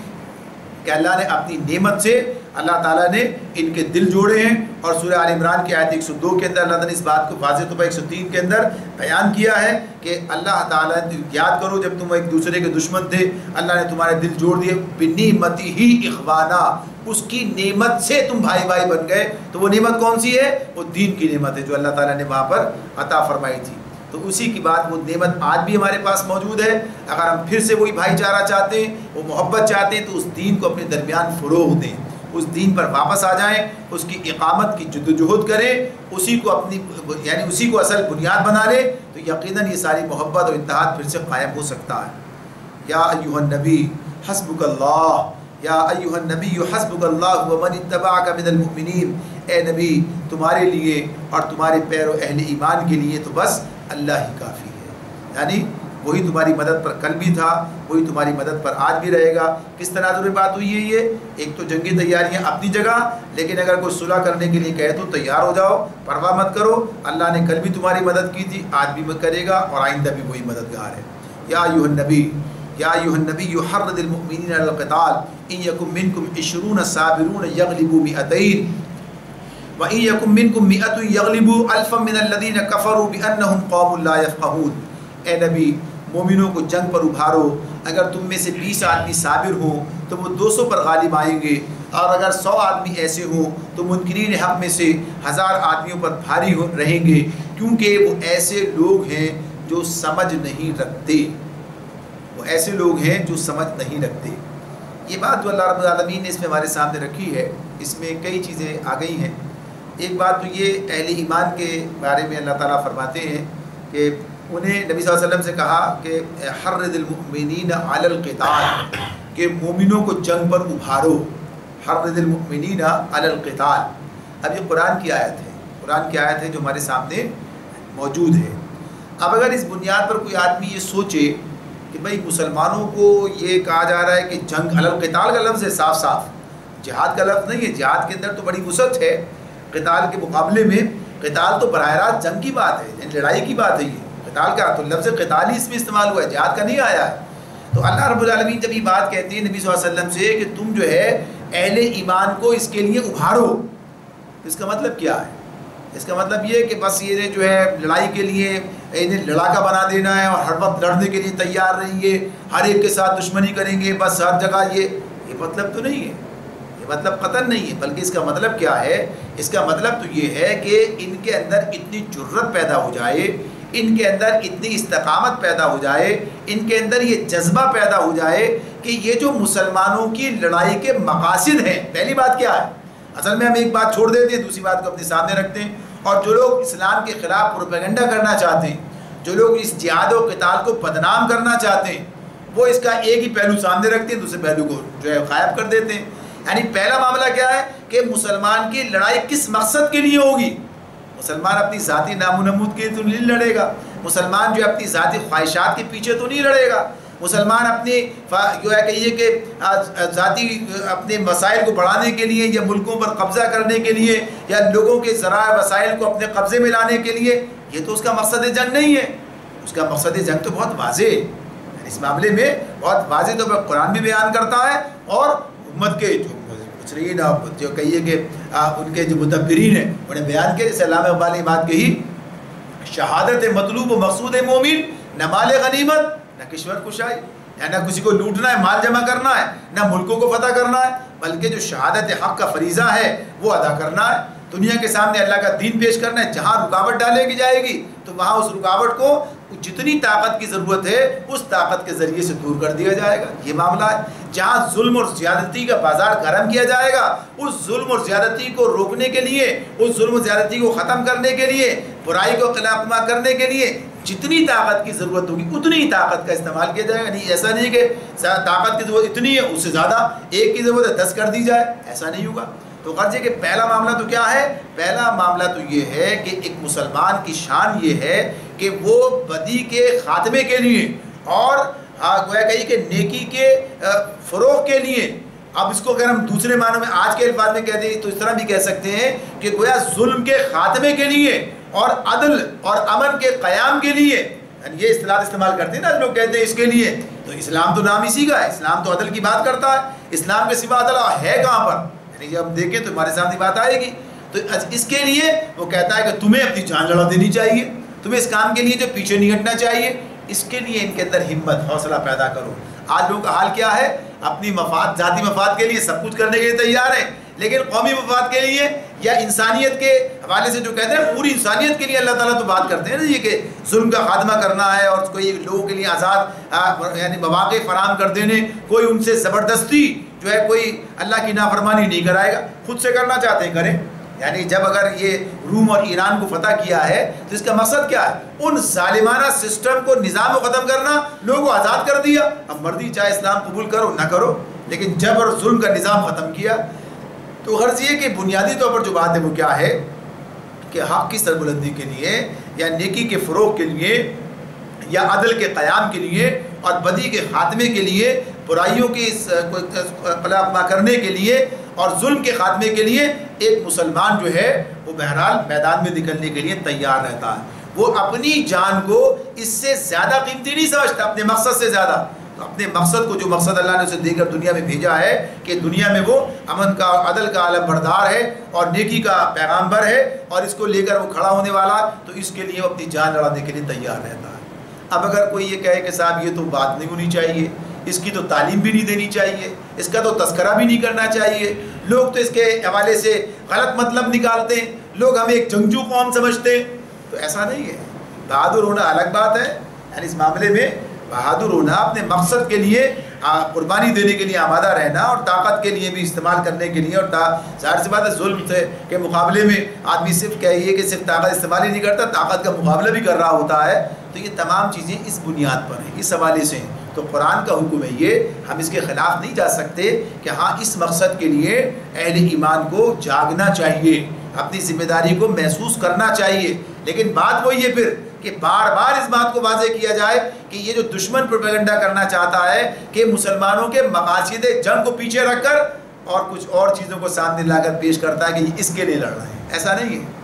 کہ اللہ نے اپنی نعمت سے اللہ تعالیٰ نے ان کے دل جوڑے ہیں. اور سورہ آل عمران کی آیت 102 کے اندر اللہ تعالیٰ نے اس بات کو واضح طور پر 103 کے اندر بیان کیا ہے کہ اللہ تعالیٰ یاد کرو جب تم ایک دوسرے کے دشمن تھے، اللہ نے تمہارے دل جوڑ دیے. بِنِعْمَتِهِ اِخْوَانًا، اس کی نعمت سے تم بھائی بھائی بن گئے. تو وہ نعمت کون سی ہے؟ وہ دین کی نعمت ہے جو اللہ تعالیٰ نے وہاں پر عطا فرمائی تھی. تو اسی کی بات، وہ نعمت آج بھی ہمارے پاس موجود ہے. اگر ہم پھر سے وہی بھائی چارہ چاہتے ہیں، وہ محبت چاہتے ہیں تو اس دین کو اپنے درمیان فروغ دیں، اس دین پر واپس آ جائیں، اس کی اقامت کی جدوجہد کریں، اسی کو اپنی یعنی اسی کو اصل بنیاد بنا لیں تو یقیناً یہ ساری محبت اور اتحاد پھر سے قائم ہو سکتا ہے. یا ایھا النبی حسبک اللہ، یا ایھا النبی حسبک اللہ ومن اتبعک من المؤمنین. اے نبی تمہارے لیے اور تمہارے پیرو اہل ایمان کے لیے تو بس اللہ ہی کافی ہے. یعنی وہی تمہاری مدد پر کل بھی تھا، وہی تمہاری مدد پر آج بھی رہے گا. کس تناظر میں بات ہوئی ہے یہ؟ ایک تو جنگی تیاریاں اپنی جگہ، لیکن اگر کوئی صلح کرنے کے لیے کہے تو تیار ہو جاؤ، پرواہ مت کرو. اللہ نے کل بھی تمہاری مدد کی تھی، آج بھی کرے گا اور آئندہ بھی وہی مددگار ہے. یا ایھا النبی، یا ایھا النبی حرض المؤمنین علی القتال ان یکن منکم 20 صابرون یغلبوا 200 وَإِن يَكُن مِّنكُم مِّئَةٌ يَغْلِبُوا أَلْفًا مِّنَ الَّذِينَ كَفَرُوا بِأَنَّهُمْ قَوْمٌ لَّا يَفْقَهُونَ. اے نبی مومنوں کو جنگ پر ابھارو، اگر تم میں سے 20 آدمی صابر ہوں تو وہ 200 پر غالب آئیں گے، اور اگر 100 آدمی ایسے ہوں تو منکرین حق میں سے 1000 آدمیوں پر بھاری رہیں گے، کیونکہ وہ ایسے لوگ ہیں جو سمجھ نہیں رکھتے. وہ ایسے لوگ ہیں جو سمجھ نہیں رکھتے. یہ بات جو اللہ رب العالمین نے اس میں ہمارے سامنے رکھی ہے، اس میں کئی چیزیں آ گئی ہیں. ایک بات تو یہ اہل ایمان کے بارے میں اللہ تعالیٰ فرماتے ہیں کہ انہیں نبی صلی اللہ علیہ وسلم سے کہا کہ حرض المؤمنین علی القتال، کہ مومنوں کو جنگ پر ابھارو. حرض المؤمنین علی القتال. اب یہ قرآن کی آیت ہے، قرآن کی آیت ہے جو ہمارے سامنے موجود ہے. اب اگر اس بنیاد پر کوئی آدمی یہ سوچے کہ بھئی مسلمانوں کو یہ کہا جا رہا ہے کہ جنگ علی القتال کا لفظ ہے، صاف صاف جہاد کا لفظ نہیں ہے. جہاد کے اندر تو بڑی وسعت ہے، قتال کے مقابلے میں قتال تو براہ راست جنگ کی بات ہے، یعنی لڑائی کی بات ہے. یہ قتال کا تو لفظ قتال ہی اس میں استعمال ہوا ہے، جہاد کا نہیں آیا ہے. تو اللہ رب العالمین جب یہ بات کہتے ہیں نبی صلی اللہ علیہ وسلم سے کہ تم جو ہے اہل ایمان کو اس کے لیے ابھارو. اس کا مطلب کیا ہے؟ اس کا مطلب یہ کہ بس یہ جو ہے لڑائی کے لیے انہیں لڑاکا بنا دینا ہے اور ہر وقت لڑنے کے لیے تیار رہیں گے, ہر ایک کے ساتھ دشمنی کریں گے, بس ہر جگہ یہ مطلب تو نہیں ہے, یہ مطلب قطعاً نہیں ہے. بلکہ اس کا مطلب کیا ہے؟ اس کا مطلب تو یہ ہے کہ ان کے اندر اتنی جرت پیدا ہو جائے, ان کے اندر اتنی استقامت پیدا ہو جائے, ان کے اندر یہ جذبہ پیدا ہو جائے کہ یہ جو مسلمانوں کی لڑائی کے مقاصد ہیں, پہلی بات کیا ہے؟ اصل میں ہم ایک بات چھوڑ دیتے ہیں, دوسری بات کو اپنے سامنے رکھتے ہیں. اور جو لوگ اسلام کے خلاف پروپیگنڈا کرنا چاہتے ہیں, جو لوگ اس جہاد و قتال کو بدنام کرنا چاہتے ہیں, وہ اس کا ایک ہی پہلو سامنے رکھتے ہیں, دوسرے پہلو کو جو ہے غائب کر دیتے ہیں. یعنی پہلا معاملہ کیا ہے کہ مسلمان کی لڑائی کس مقصد کے لیے ہوگی؟ مسلمان اپنی ذاتی نام و نمود کے لیے تو نہیں لڑے گا, مسلمان جو اپنی ذاتی خواہشات کے پیچھے تو نہیں لڑے گا, مسلمان اپنے جو ہے کہیے کہ ذاتی اپنے مسائل کو بڑھانے کے لیے یا ملکوں پر قبضہ کرنے کے لیے یا لوگوں کے ذرائع وسائل کو اپنے قبضے میں لانے کے لیے, یہ تو اس کا مقصد جنگ نہیں ہے. اس کا مقصد جنگ تو بہت واضح ہے, اس معاملے میں بہت واضح طور پر قرآن بھی بیان کرتا ہے اور امت کے جو مفسرین جو کہیے کہ ان کے جو مدبرین ہیں انہیں بیان کیا. جیسے علامہ اقبال نے بات کہی, شہادت مطلوب و مقصود مومن, نہ مال غنیمت نہ کشور کشائی, نہ کسی کو لوٹنا ہے, مال جمع کرنا ہے, نہ ملکوں کو فتح کرنا ہے, بلکہ جو شہادت حق کا فریضہ ہے وہ ادا کرنا ہے, دنیا کے سامنے اللہ کا دین پیش کرنا ہے. جہاں رکاوٹ ڈالے کی جائے گی تو وہاں اس رکاوٹ کو جتنی طاقت کی ضرورت ہے اس طاقت کے ذریعے سے دور کر دیا جائے گا. یہ معاملہ ہے. جہاں ظلم اور زیادتی کا بازار گرم کیا جائے گا, اس ظلم اور زیادتی کو روکنے کے لیے, اس ظلم اور زیادتی کو ختم کرنے کے لیے, برائی کو خلاف کرنے کے لیے جتنی طاقت کی ضرورت ہوگی اتنی طاقت کا استعمال کیا جائے گا. نہیں ایسا نہیں کہ طاقت کی ضرورت اتنی ہے اس سے زیادہ ایک کی ضرورت ہے 10 کر دی جائے, ایسا نہیں ہوگا. تو غرض ہے کہ پہلا معاملہ تو کیا ہے؟ پہلا معاملہ تو یہ ہے کہ ایک مسلمان کی شان یہ ہے کہ وہ بدی کے خاتمے کے لیے اور گویا کہیے کہ نیکی کے فروغ کے لیے, اب اس کو اگر ہم دوسرے معنوں میں آج کے الفاظ میں کہہ دیں تو اس طرح بھی کہہ سکتے ہیں کہ گویا ظلم کے خاتمے کے لیے اور عدل اور امن کے قیام کے لیے, یہ اصطلاح استعمال کرتے ہیں نا لوگ, کہتے ہیں اس کے لیے. تو اسلام تو نام اسی کا ہے, اسلام تو عدل کی بات کرتا ہے, اسلام کے سوا عدل ہے کہاں پر؟ یعنی جب ہم دیکھیں تو ہمارے سامنے بات آئے گی. تو اس کے لیے وہ کہتا ہے کہ تمہیں اپنی جان لڑا دینی چاہیے, تمہیں اس کام کے لیے جو پیچھے نہیں ہٹنا چاہیے. اس کے لیے ان کے اندر ہمت حوصلہ پیدا کرو. آج لوگوں کا حال کیا ہے؟ اپنی مفاد, ذاتی مفاد کے لیے سب کچھ کرنے کے لیے تیار ہیں, لیکن قومی مفاد کے لیے یا انسانیت کے حوالے سے جو کہتے ہیں پوری انسانیت کے لیے اللہ تعالیٰ تو بات کرتے ہیں نا, یہ کہ ظلم کا خاتمہ کرنا ہے اور کوئی لوگوں کے لیے آزاد یعنی مواقع فراہم کر دینے, کوئی ان سے زبردستی جو ہے کوئی اللہ کی نافرمانی نہیں کرائے گا, خود سے کرنا چاہتے ہیں کریں. یعنی جب اگر یہ روم اور ایران کو فتح کیا ہے تو اس کا مقصد کیا ہے؟ ان ظالمانہ سسٹم کو, نظام کو ختم کرنا, لوگوں کو آزاد کر دیا. اب مرضی چاہے اسلام قبول کرو نہ کرو, لیکن جب اور ظلم کا نظام ختم کیا. تو غرض یہ کہ بنیادی طور پر جو بات ہے وہ کیا ہے کہ حق کی سربلندی کے لیے یا نیکی کے فروغ کے لیے یا عدل کے قیام کے لیے اور بدی کے خاتمے کے لیے, برائیوں کی خلاف کرنے کے لیے اور ظلم کے خاتمے کے لیے ایک مسلمان جو ہے وہ بہرحال میدان میں نکلنے کے لیے تیار رہتا ہے. وہ اپنی جان کو اس سے زیادہ قیمتی نہیں سمجھتا, اپنے مقصد سے زیادہ. تو اپنے مقصد کو, جو مقصد اللہ نے اسے دے کر دنیا میں بھیجا ہے کہ دنیا میں وہ امن کا, عدل کا عالم بردار ہے اور نیکی کا پیغامبر ہے اور اس کو لے کر وہ کھڑا ہونے والا, تو اس کے لیے وہ اپنی جان لڑانے کے لیے تیار رہتا ہے. اب اگر کوئی یہ کہے کہ صاحب یہ تو بات نہیں ہونی چاہیے, اس کی تو تعلیم بھی نہیں دینی چاہیے, اس کا تو تذکرہ بھی نہیں کرنا چاہیے, لوگ تو اس کے حوالے سے غلط مطلب نکالتے ہیں, لوگ ہمیں ایک جنگجو قوم سمجھتے ہیں, تو ایسا نہیں ہے. بہادر ہونا الگ بات ہے, یعنی اس معاملے میں بہادر ہونا, اپنے مقصد کے لیے قربانی دینے کے لیے آمادہ رہنا اور طاقت کے لیے بھی استعمال کرنے کے لیے, اور ظاہر سی بات ہے ظلم سے کے مقابلے میں آدمی صرف کہیے کہ صرف طاقت استعمال ہی نہیں کرتا, طاقت کا مقابلہ بھی کر رہا ہوتا ہے. تو یہ تمام چیزیں اس بنیاد پر ہیں, اس حوالے سے ہیں. تو قرآن کا حکم ہے یہ, ہم اس کے خلاف نہیں جا سکتے کہ ہاں اس مقصد کے لیے اہل ایمان کو جاگنا چاہیے, اپنی ذمہ داری کو محسوس کرنا چاہیے. لیکن بات وہی ہے پھر کہ بار بار اس بات کو واضح کیا جائے کہ یہ جو دشمن پروپیگنڈا کرنا چاہتا ہے کہ مسلمانوں کے مقاصد جنگ کو پیچھے رکھ کر اور کچھ اور چیزوں کو سامنے لا کر پیش کرتا ہے کہ یہ اس کے لیے لڑ رہے ہیں, ایسا نہیں ہے.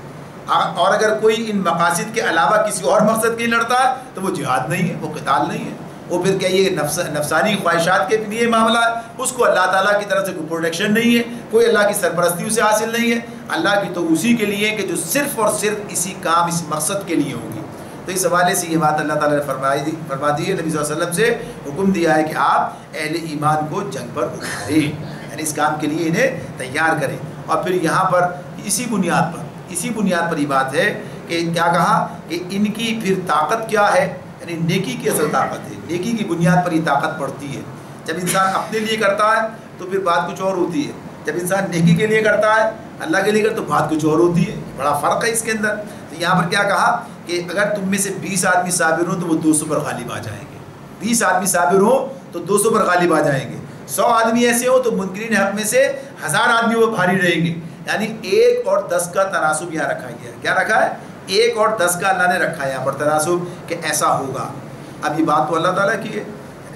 اور اگر کوئی ان مقاصد کے علاوہ کسی اور مقصد کے لیے لڑتا ہے تو وہ جہاد نہیں ہے, وہ قتال نہیں ہے. وہ پھر کیا یہ نفسانی خواہشات کے لیے معاملہ ہے، اس کو اللہ تعالیٰ کی طرف سے کوئی پروٹیکشن نہیں ہے، کوئی اللہ کی سرپرستی اسے حاصل نہیں ہے، اللہ کی تو اسی کے لیے کہ جو صرف اور صرف اسی کام اس مقصد کے لیے ہوگی۔ تو اس حوالے سے یہ بات اللہ تعالیٰ نے فرما دی ہے، نبی صلی اللہ علیہ وسلم سے حکم دیا ہے کہ آپ اہل ایمان کو جنگ پر اتاریں، یعنی اس کام کے لیے انہیں تیار کریں۔ اور پھر یہاں پر اسی بنیاد پر یہ بات ہے کہ کیا کہا کہ ان کی پھر طاقت کیا ہے، یعنی نیکی کی اصل طاقت ہے، نیکی کی بنیاد پر یہ طاقت پڑتی ہے۔ جب انسان اپنے لیے کرتا ہے تو پھر بات کچھ اور ہوتی ہے، جب انسان نیکی کے لیے کرتا ہے، اللہ کے لیے کرتا تو بات کچھ اور ہوتی ہے، بڑا فرق ہے اس کے اندر۔ تو یہاں پر کیا کہا کہ اگر تم میں سے 20 آدمی صابر ہوں تو وہ 200 پر غالب آ جائیں گے، 20 آدمی صابر ہوں تو 200 پر غالب آ جائیں گے، 100 آدمی ایسے ہوں تو منکرین حق میں سے 1000 آدمی وہ بھاری رہیں گے، یعنی 1 اور 10 کا تناسب یہاں رکھا گیا ہے۔ کیا رکھا ہے؟ 1 اور 10 کا اللہ نے رکھا ہے یہاں پر تناسب کہ ایسا ہوگا۔ اب یہ بات تو اللہ تعالیٰ کی ہے،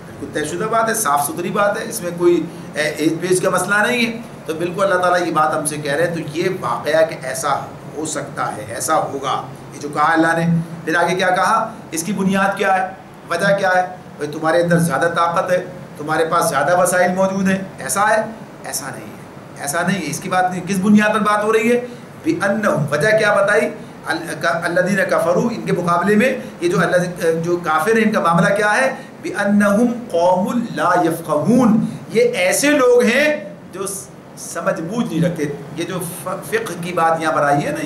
بالکل طے شدہ بات ہے، صاف ستھری بات ہے، اس میں کوئی ایج پیج کا مسئلہ نہیں ہے، تو بالکل اللہ تعالیٰ یہ بات ہم سے کہہ رہے ہیں۔ تو یہ واقعہ کہ ایسا ہو سکتا ہے، ایسا ہوگا، یہ جو کہا اللہ نے۔ پھر آگے کیا کہا؟ اس کی بنیاد کیا ہے، وجہ کیا ہے؟ بھائی تمہارے اندر زیادہ طاقت ہے، تمہارے پاس زیادہ وسائل موجود ہیں، ایسا ہے؟ ایسا نہیں ہے، ایسا نہیں ہے۔ اس کی بات نہیں، کس بنیاد پر بات ہو رہی ہے؟ بِأَنَّهُمْ، وجہ کیا بتائی؟ الذین کفروا، ان کے مقابلے میں یہ جو کافر ہیں ان کا معاملہ کیا ہے؟ بِأَنَّهُمْ قَوْمٌ لَا يَفْقَهُونَ، یہ ایسے لوگ ہیں جو سمجھ بوجھ نہیں رکھتے۔ یہ جو فقہ کی بات یہاں پر آئی ہے نا،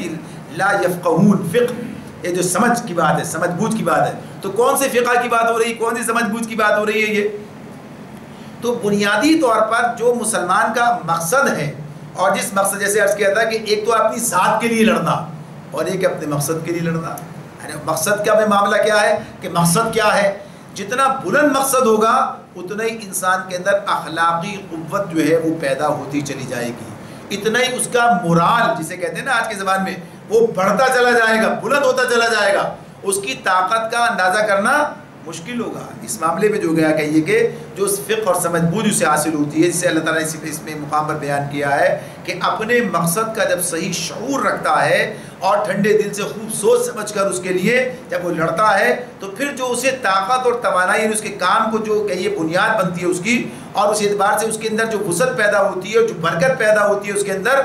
لا یفقہون، فقہ یہ جو سمجھ کی بات ہے، سمجھ بوجھ کی بات ہے، تو کون سے فقہ کی بات ہو رہی ہے، کون سی سمجھ بوجھ کی بات ہو رہی ہے؟ یہ تو بنیادی طور پر جو مسلمان کا مقصد ہے، اور جس مقصد جیسے عرض کیا تھا کہ ایک تو اپنی ذات کے لیے لڑنا اور ایک اپنے مقصد کے لیے لڑنا، یعنی مقصد کا معاملہ کیا ہے کہ مقصد کیا ہے؟ جتنا بلند مقصد ہوگا اتنا ہی انسان کے اندر اخلاقی قوت جو ہے وہ پیدا ہوتی چلی جائے گی، اتنا ہی اس کا مورال جسے کہتے ہیں نا آج کی زبان میں، وہ بڑھتا چلا جائے گا، بلند ہوتا چلا جائے گا، اس کی طاقت کا اندازہ کرنا مشکل ہوگا۔ اس معاملے میں جو گیا کہیے کہ جو فقہ اور سمجھ بوجھ اسے حاصل ہوتی ہے، جسے اللہ تعالیٰ نے اس میں مقام پر بیان کیا ہے کہ اپنے مقصد کا جب صحیح شعور رکھتا ہے اور ٹھنڈے دل سے خوب سوچ سمجھ کر اس کے لیے جب وہ لڑتا ہے، تو پھر جو اسے طاقت اور توانائی اس کے کام کو جو کہیے بنیاد بنتی ہے اس کی، اور اس اعتبار سے اس کے اندر جو وسعت پیدا ہوتی ہے اور جو برکت پیدا ہوتی ہے اس کے اندر،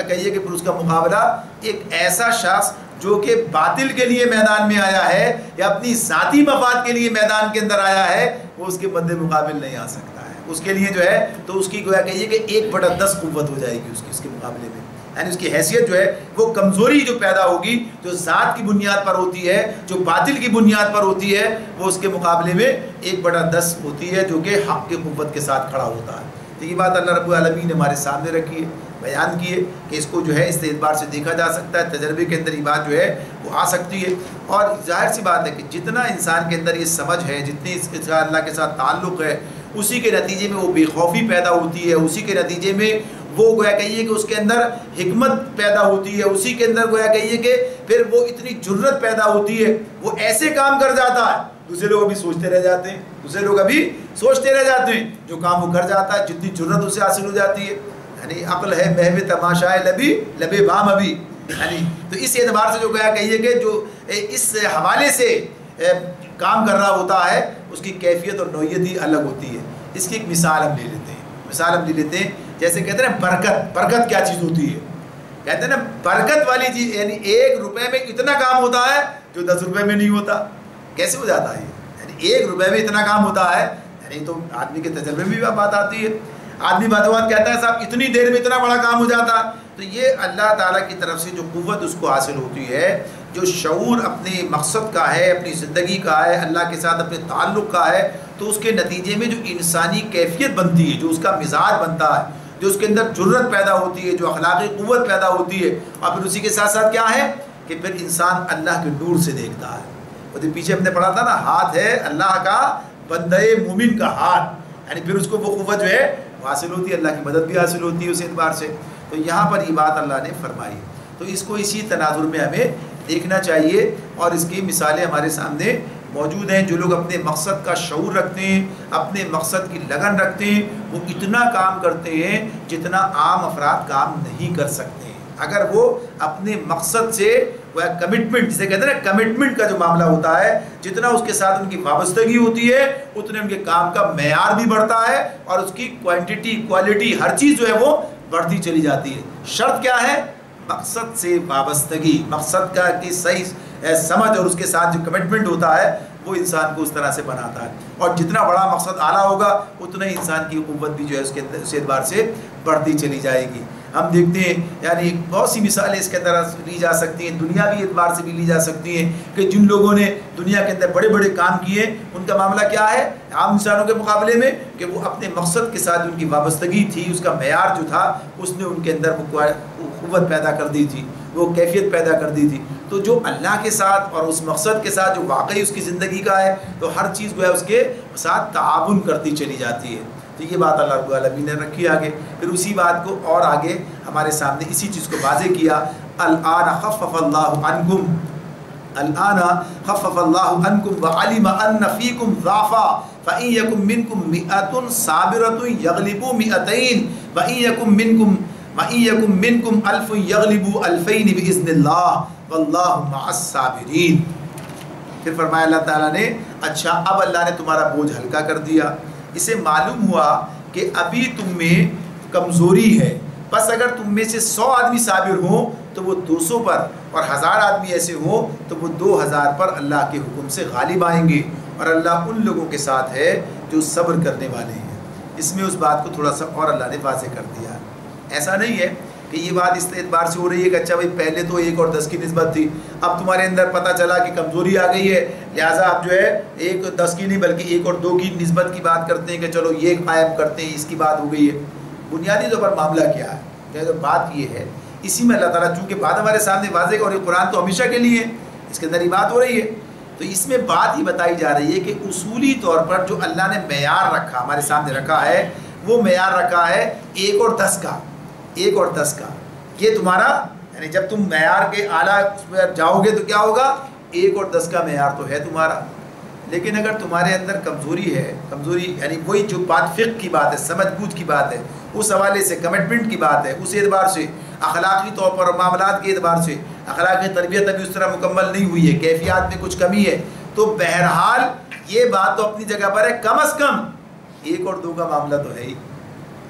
کہیے کہ پھر اس کا مقابلہ ایک ایسا شخص جو کہ باطل کے لیے میدان میں آیا ہے یا اپنی ذاتی مفاد کے لیے میدان کے اندر آیا ہے، وہ اس کے مد مقابل نہیں آ سکتا ہے۔ اس کے لیے جو ہے تو اس کی گویا کہیے کہ 1/10 قوت ہو جائے گی اس کے مقابلے میں، یعنی اس کی حیثیت جو ہے وہ کمزوری جو پیدا ہوگی جو ذات کی بنیاد پر ہوتی ہے، جو باطل کی بنیاد پر ہوتی ہے، وہ اس کے مقابلے میں 1/10 ہوتی ہے جو کہ حق کی قوت کے ساتھ کھڑا ہوتا ہے۔ تو یہ بات اللہ رب العالمین نے ہمارے سامنے رکھی ہے، بیان کیے کہ اس کو جو ہے اس اعتبار سے دیکھا جا سکتا ہے، تجربے کے اندر یہ بات جو ہے وہ آ سکتی ہے۔ اور ظاہر سی بات ہے کہ جتنا انسان کے اندر یہ سمجھ ہے، جتنی اس کے ساتھ اللہ کے ساتھ تعلق ہے، اسی کے نتیجے میں وہ بے خوفی پیدا ہوتی ہے، اسی کے نتیجے میں وہ گویا کہیے کہ اس کے اندر حکمت پیدا ہوتی ہے، اسی کے اندر گویا کہیے کہ پھر وہ اتنی جرت پیدا ہوتی ہے، وہ ایسے کام کر جاتا ہے دوسرے لوگ ابھی سوچتے رہ جاتے ہیں، جو کام وہ کر جاتا ہے، جتنی جرت اسے حاصل ہو جاتی ہے، یعنی عقل ہے محو تماشائے لبے بام ابھی، یعنی تو اس اعتبار سے جو گیا کہیے کہ جو اس حوالے سے کام کر رہا ہوتا ہے اس کی کیفیت اور نوعیت ہی الگ ہوتی ہے۔ اس کی ایک مثال ہم لے لیتے ہیں، جیسے کہتے ہیں برکت کیا چیز ہوتی ہے؟ کہتے ہیں نا برکت والی چیز، یعنی 1 روپے میں اتنا کام ہوتا ہے جو 10 روپے میں نہیں ہوتا۔ کیسے ہو جاتا ہے؟ یعنی 1 روپے میں اتنا کام ہوتا ہے، یعنی تو آدمی کے تجربے میں بھی بات آتی ہے، آدمی بات کہتا ہے صاحب اتنی دیر میں اتنا بڑا کام ہو جاتا ہے۔ تو یہ اللہ تعالیٰ کی طرف سے جو قوت اس کو حاصل ہوتی ہے، جو شعور اپنے مقصد کا ہے، اپنی زندگی کا ہے، اللہ کے ساتھ اپنے تعلق کا ہے، تو اس کے نتیجے میں جو انسانی کیفیت بنتی ہے، جو اس کا مزاج بنتا ہے، جو اس کے اندر جرت پیدا ہوتی ہے، جو اخلاقی قوت پیدا ہوتی ہے، اور پھر اسی کے ساتھ ساتھ کیا ہے کہ پھر انسان اللہ کے نور سے دیکھتا ہے۔ وہ تو پیچھے ہم نے پڑھا تھا نا، ہاتھ ہے اللہ کا بندہ مومن کا ہاتھ، یعنی پھر اس کو وہ قوت جو ہے حاصل ہوتی ہے، اللہ کی مدد بھی حاصل ہوتی ہے اس اعتبار سے۔ تو یہاں پر یہ بات اللہ نے فرمائی، تو اس کو اسی تناظر میں ہمیں دیکھنا چاہیے، اور اس کی مثالیں ہمارے سامنے موجود ہیں۔ جو لوگ اپنے مقصد کا شعور رکھتے ہیں، اپنے مقصد کی لگن رکھتے ہیں، وہ اتنا کام کرتے ہیں جتنا عام افراد کام نہیں کر سکتے ہیں۔ اگر وہ اپنے مقصد سے وہ کمٹمنٹ، جسے کہتے ہیں نا کمٹمنٹ کا جو معاملہ ہوتا ہے، جتنا اس کے ساتھ ان کی وابستگی ہوتی ہے اتنے ان کے کام کا معیار بھی بڑھتا ہے اور اس کی کوانٹٹی کوالٹی ہر چیز جو ہے وہ بڑھتی چلی جاتی ہے۔ شرط کیا ہے؟ مقصد سے وابستگی، مقصد کا کی صحیح سمجھ اور اس کے ساتھ جو کمٹمنٹ ہوتا ہے وہ انسان کو اس طرح سے بناتا ہے، اور جتنا بڑا مقصد اعلیٰ ہوگا اتنا ہی انسان کی قوت بھی جو ہے اس کے اندر اس اعتبار سے بڑھتی چلی جائے گی۔ ہم دیکھتے ہیں یعنی بہت سی مثالیں اس کے اندر لی جا سکتی ہیں، دنیاوی اعتبار سے بھی لی جا سکتی ہیں کہ جن لوگوں نے دنیا کے اندر بڑے بڑے کام کیے ان کا معاملہ کیا ہے عام انسانوں کے مقابلے میں، کہ وہ اپنے مقصد کے ساتھ ان کی وابستگی تھی، اس کا معیار جو تھا اس نے ان کے اندر وہ قوت پیدا کر دی تھی، وہ کیفیت پیدا کر دی تھی۔ تو جو اللہ کے ساتھ اور اس مقصد کے ساتھ جو واقعی اس کی زندگی کا ہے تو ہر چیز جو ہے اس کے ساتھ تعاون کرتی چلی جاتی ہے۔ تو یہ بات اللہ رب العالمین نے رکھی آگے، پھر اسی بات کو اور آگے ہمارے سامنے اسی چیز کو واضح کیا، الآن خفف اللہ عنکم، الآن خفف اللہ عنکم وعلم ان فیکم ضعفا فإن یکم منکم مئۃ صابرۃ یغلبوا مئتین وإن یکم منکم الف یغلبوا الفین بإذن اللہ واللہ مع الصابرین۔ پھر فرمایا اللہ تعالیٰ نے اچھا اب اللہ نے تمہارا بوجھ ہلکا کر دیا، اسے معلوم ہوا کہ ابھی تم میں کمزوری ہے، بس اگر تم میں سے 100 آدمی صابر ہوں تو وہ 200 پر، اور 1000 آدمی ایسے ہوں تو وہ 2000 پر اللہ کے حکم سے غالب آئیں گے، اور اللہ ان لوگوں کے ساتھ ہے جو صبر کرنے والے ہیں۔ اس میں اس بات کو تھوڑا سا اور اللہ نے واضح کر دیا۔ ایسا نہیں ہے کہ یہ بات اس اعتبار سے ہو رہی ہے کہ اچھا بھائی پہلے تو 1 اور 10 کی نسبت تھی، اب تمہارے اندر پتہ چلا کہ کمزوری آ گئی ہے، لہٰذا آپ جو ہے 1 اور 10 کی نہیں بلکہ 1 اور 2 کی نسبت کی بات کرتے ہیں کہ چلو یہ قائم کرتے ہیں، اس کی بات ہو گئی ہے۔ بنیادی طور پر معاملہ کیا ہے؟ تو بات یہ ہے، اسی میں اللہ تعالیٰ چونکہ بات ہمارے سامنے واضح، اور یہ قرآن تو ہمیشہ کے لیے ہے، اس کے اندر یہ بات ہو رہی ہے، تو اس میں بات یہ بتائی جا رہی ہے کہ اصولی طور پر جو اللہ نے معیار رکھا ہمارے سامنے رکھا ہے، وہ معیار رکھا ہے 1 اور 10 کا، 1 اور 10 کا۔ یہ تمہارا یعنی جب تم معیار کے اعلیٰ جاؤ گے تو کیا ہوگا؟ 1 اور 10 کا معیار تو ہے تمہارا، لیکن اگر تمہارے اندر کمزوری ہے، کمزوری یعنی وہی جو بات فقہ کی بات ہے، سمجھ بوجھ کی بات ہے، اس حوالے سے کمٹمنٹ کی بات ہے، اس اعتبار سے اخلاقی طور پر اور معاملات کے اعتبار سے اخلاقی تربیت ابھی اس طرح مکمل نہیں ہوئی ہے، کیفیات میں کچھ کمی ہے، تو بہرحال یہ بات تو اپنی جگہ پر ہے، کم از کم 1 اور 2 کا معاملہ تو ہے ہی،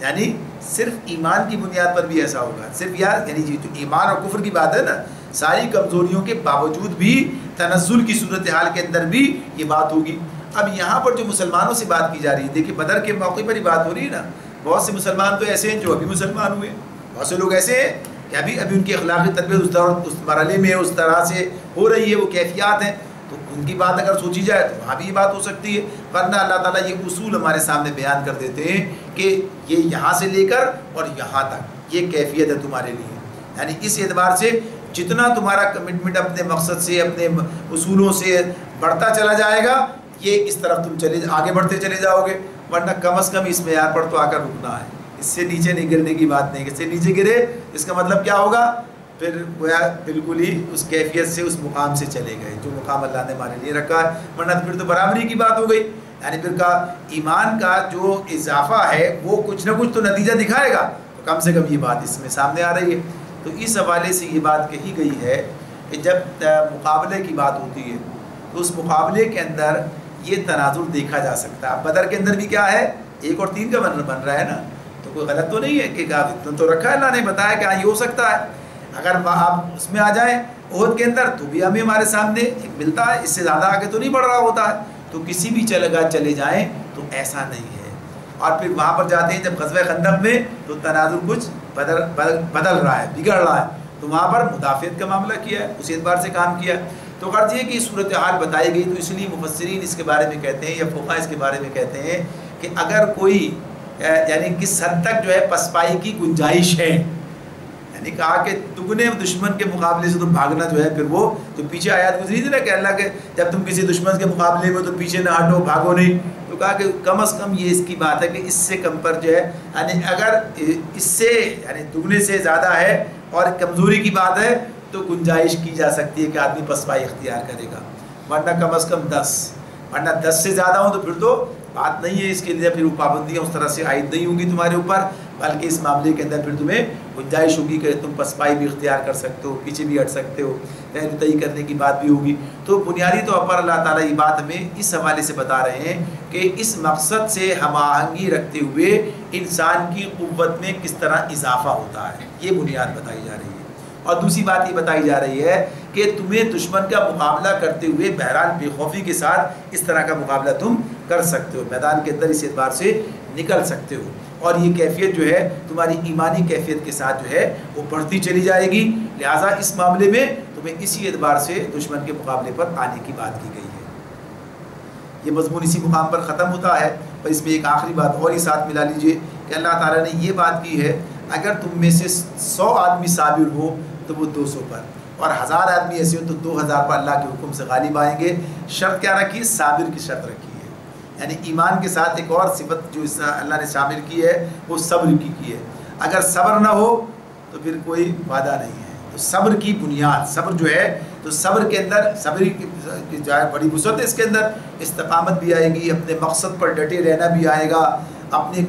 یعنی صرف ایمان کی بنیاد پر بھی ایسا ہوگا، صرف یعنی جو ایمان اور کفر کی بات ہے نا، ساری کمزوریوں کے باوجود بھی تنزل کی صورتحال کے اندر بھی یہ بات ہوگی۔ اب یہاں پر جو مسلمانوں سے بات کی جا رہی ہے، دیکھیں بدر کے موقع پر ہی بات ہو رہی ہے نا، بہت سے مسلمان تو ایسے ہیں جو ابھی مسلمان ہوئے، بہت سے لوگ ایسے ہیں کہ ابھی ان کی اخلاقی تربیت اس مرحلے میں اس طرح سے ہو رہی ہے، وہ کیفیات ہیں، تو ان کی بات اگر سوچی جائے تو وہاں بھی یہ بات ہو سکتی ہے، ورنہ اللہ تعالیٰ یہ اصول ہمارے سامنے بیان کر دیتے ہیں کہ یہ یہاں سے لے کر اور یہاں تک یہ کیفیت ہے تمہارے لیے، یعنی اس اعتبار سے جتنا تمہارا کمٹمنٹ اپنے مقصد سے اپنے اصولوں سے بڑھتا چلا جائے گا، یہ اس طرف تم آگے بڑھتے چلے جاؤ گے، ورنہ کم از کم اس معیار پر تو آ کر رکنا ہے، اس سے نیچے نہیں گرنے کی بات نہیں، اس سے نیچے گرے اس کا مطلب کیا ہوگا؟ پھر گویا بالکل ہی اس کیفیت سے اس مقام سے چلے گئے جو مقام اللہ نے ہمارے لیے رکھا ہے، ورنہ پھر تو برابری کی بات ہو گئی، یعنی پھر کا ایمان کا جو اضافہ ہے وہ کچھ نہ کچھ تو نتیجہ دکھائے گا، تو کم سے کم یہ بات اس میں سامنے آ رہی ہے۔ تو اس حوالے سے یہ بات کہی گئی ہے کہ جب مقابلے کی بات ہوتی ہے تو اس مقابلے کے اندر یہ تناظر دیکھا جا سکتا ہے۔ بدر کے اندر بھی کیا ہے؟ 1 اور 3 کا بن رہا ہے نا، تو کوئی غلط تو نہیں ہے کہ اتنا تو رکھا ہے، اللہ نے بتایا کہ ہاں یہ ہو سکتا ہے، اگر آپ اس میں آ جائیں عہد کے اندر تو بھی ہمارے سامنے ایک ملتا ہے، اس سے زیادہ آگے تو نہیں بڑھ رہا ہوتا ہے، تو کسی بھی چلے جائیں تو ایسا نہیں ہے۔ اور پھر وہاں پر جاتے ہیں جب غزوہ خندق میں تو تناظر کچھ بدل رہا ہے، بگڑ رہا ہے، تو وہاں پر مدافعت کا معاملہ کیا ہے، اس اعتبار سے کام کیا ہے۔ تو غرض یہ کہ صورتحال بتائی گئی، تو اس لیے مفسرین اس کے بارے میں کہتے ہیں یا فقہاء اس کے بارے میں کہتے ہیں کہ اگر کوئی یعنی کس حد تک جو ہے پسپائی کی گنجائش ہے، یعنی کہا کہ دگنے دشمن کے مقابلے سے تو بھاگنا جو ہے، پھر وہ تو پیچھے آیات گزری تھی نا کہ اللہ کے جب تم کسی دشمن کے مقابلے میں تو پیچھے نہ ہٹو، بھاگو نہیں، تو کہا کہ کم از کم یہ اس کی بات ہے کہ اس سے کم پر جو ہے یعنی اگر اس سے یعنی دگنے سے زیادہ ہے اور کمزوری کی بات ہے تو گنجائش کی جا سکتی ہے کہ آدمی پسپائی اختیار کرے گا، ورنہ کم از کم 10، ورنہ 10 سے زیادہ ہوں تو پھر تو بات نہیں ہے، اس کے لیے پھر وہ پابندیاں اس طرح سے عائد نہیں ہوں گی تمہارے اوپر، بلکہ اس معاملے کے اندر پھر تمہیں گنجائش ہوگی کہ تم پسپائی بھی اختیار کر سکتے ہو، پیچھے بھی ہٹ سکتے ہو، رتئی کرنے کی بات بھی ہوگی. تو بنیادی طور پر اللہ تعالیٰ یہ بات ہمیں اس حوالے سے بتا رہے ہیں کہ اس مقصد سے ہم آہنگی رکھتے ہوئے انسان کی قوت میں کس طرح اضافہ ہوتا ہے، یہ بنیاد بتائی جا رہی ہے. اور دوسری بات یہ بتائی جا رہی ہے کہ تمہیں دشمن کا مقابلہ کرتے ہوئے بہرحال بے خوفی کے ساتھ اس طرح کا مقابلہ تم کر سکتے ہو، میدان کے اندر اس اعتبار سے نکل سکتے ہو. اور یہ کیفیت جو ہے تمہاری ایمانی کیفیت کے ساتھ جو ہے وہ بڑھتی چلی جائے گی. لہٰذا اس معاملے میں تمہیں اسی اعتبار سے دشمن کے مقابلے پر آنے کی بات کی گئی ہے. یہ مضمون اسی مقام پر ختم ہوتا ہے. پر اس میں ایک آخری بات اور ہی ساتھ ملا لیجئے کہ اللہ تعالیٰ نے یہ بات کی ہے اگر تم میں سے 100 آدمی صابر ہو تو وہ 200 پر، اور 1000 آدمی ایسے ہو تو 2000 پر اللہ کے حکم سے غالب آئیں گے. شرط کیا رکھی؟ صابر کی شرط رکھی ہے. یعنی ایمان کے ساتھ ایک اور صفت جو اللہ نے شامل کی ہے وہ صبر کی ہے. اگر صبر نہ ہو تو پھر کوئی وعدہ نہیں ہے. تو صبر کی بنیاد، صبر جو ہے تو صبر کے اندر صبر کی جائے بڑی وسعت ہے. اس کے اندر استقامت بھی آئے گی، اپنے مقصد پر ڈٹے رہنا بھی آئے گا، اپنے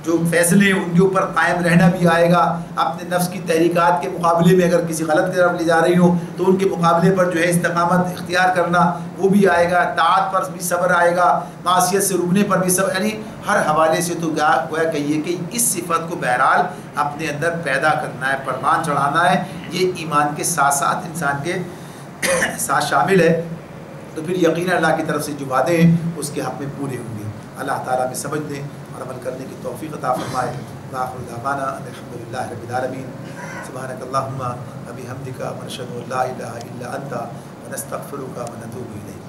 جو فیصلے ہیں ان کے اوپر قائم رہنا بھی آئے گا، اپنے نفس کی تحریکات کے مقابلے میں اگر کسی غلط کی طرف لے جا رہی ہو تو ان کے مقابلے پر جو ہے استقامت اختیار کرنا وہ بھی آئے گا، طاعت پر بھی صبر آئے گا، معصیت سے رکنے پر بھی صبر. یعنی ہر حوالے سے تو گویا کہیے کہ اس صفت کو بہرحال اپنے اندر پیدا کرنا ہے، پروان چڑھانا ہے. یہ ایمان کے ساتھ ساتھ انسان کے ساتھ شامل ہے. تو پھر یقینا اللہ کی طرف سے جو وعدے ہیں اس کے حق میں پورے ہوں گے. اللہ تعالیٰ میں سمجھنے اور عمل کرنے کی توفیق عطا فرمائے. وآخر دعوانا الحمدللہ رب العالمین. سبحانک اللہم و بحمدک ونشہد ان لا الہ الا انت ونستغفرک ونتوب الیک.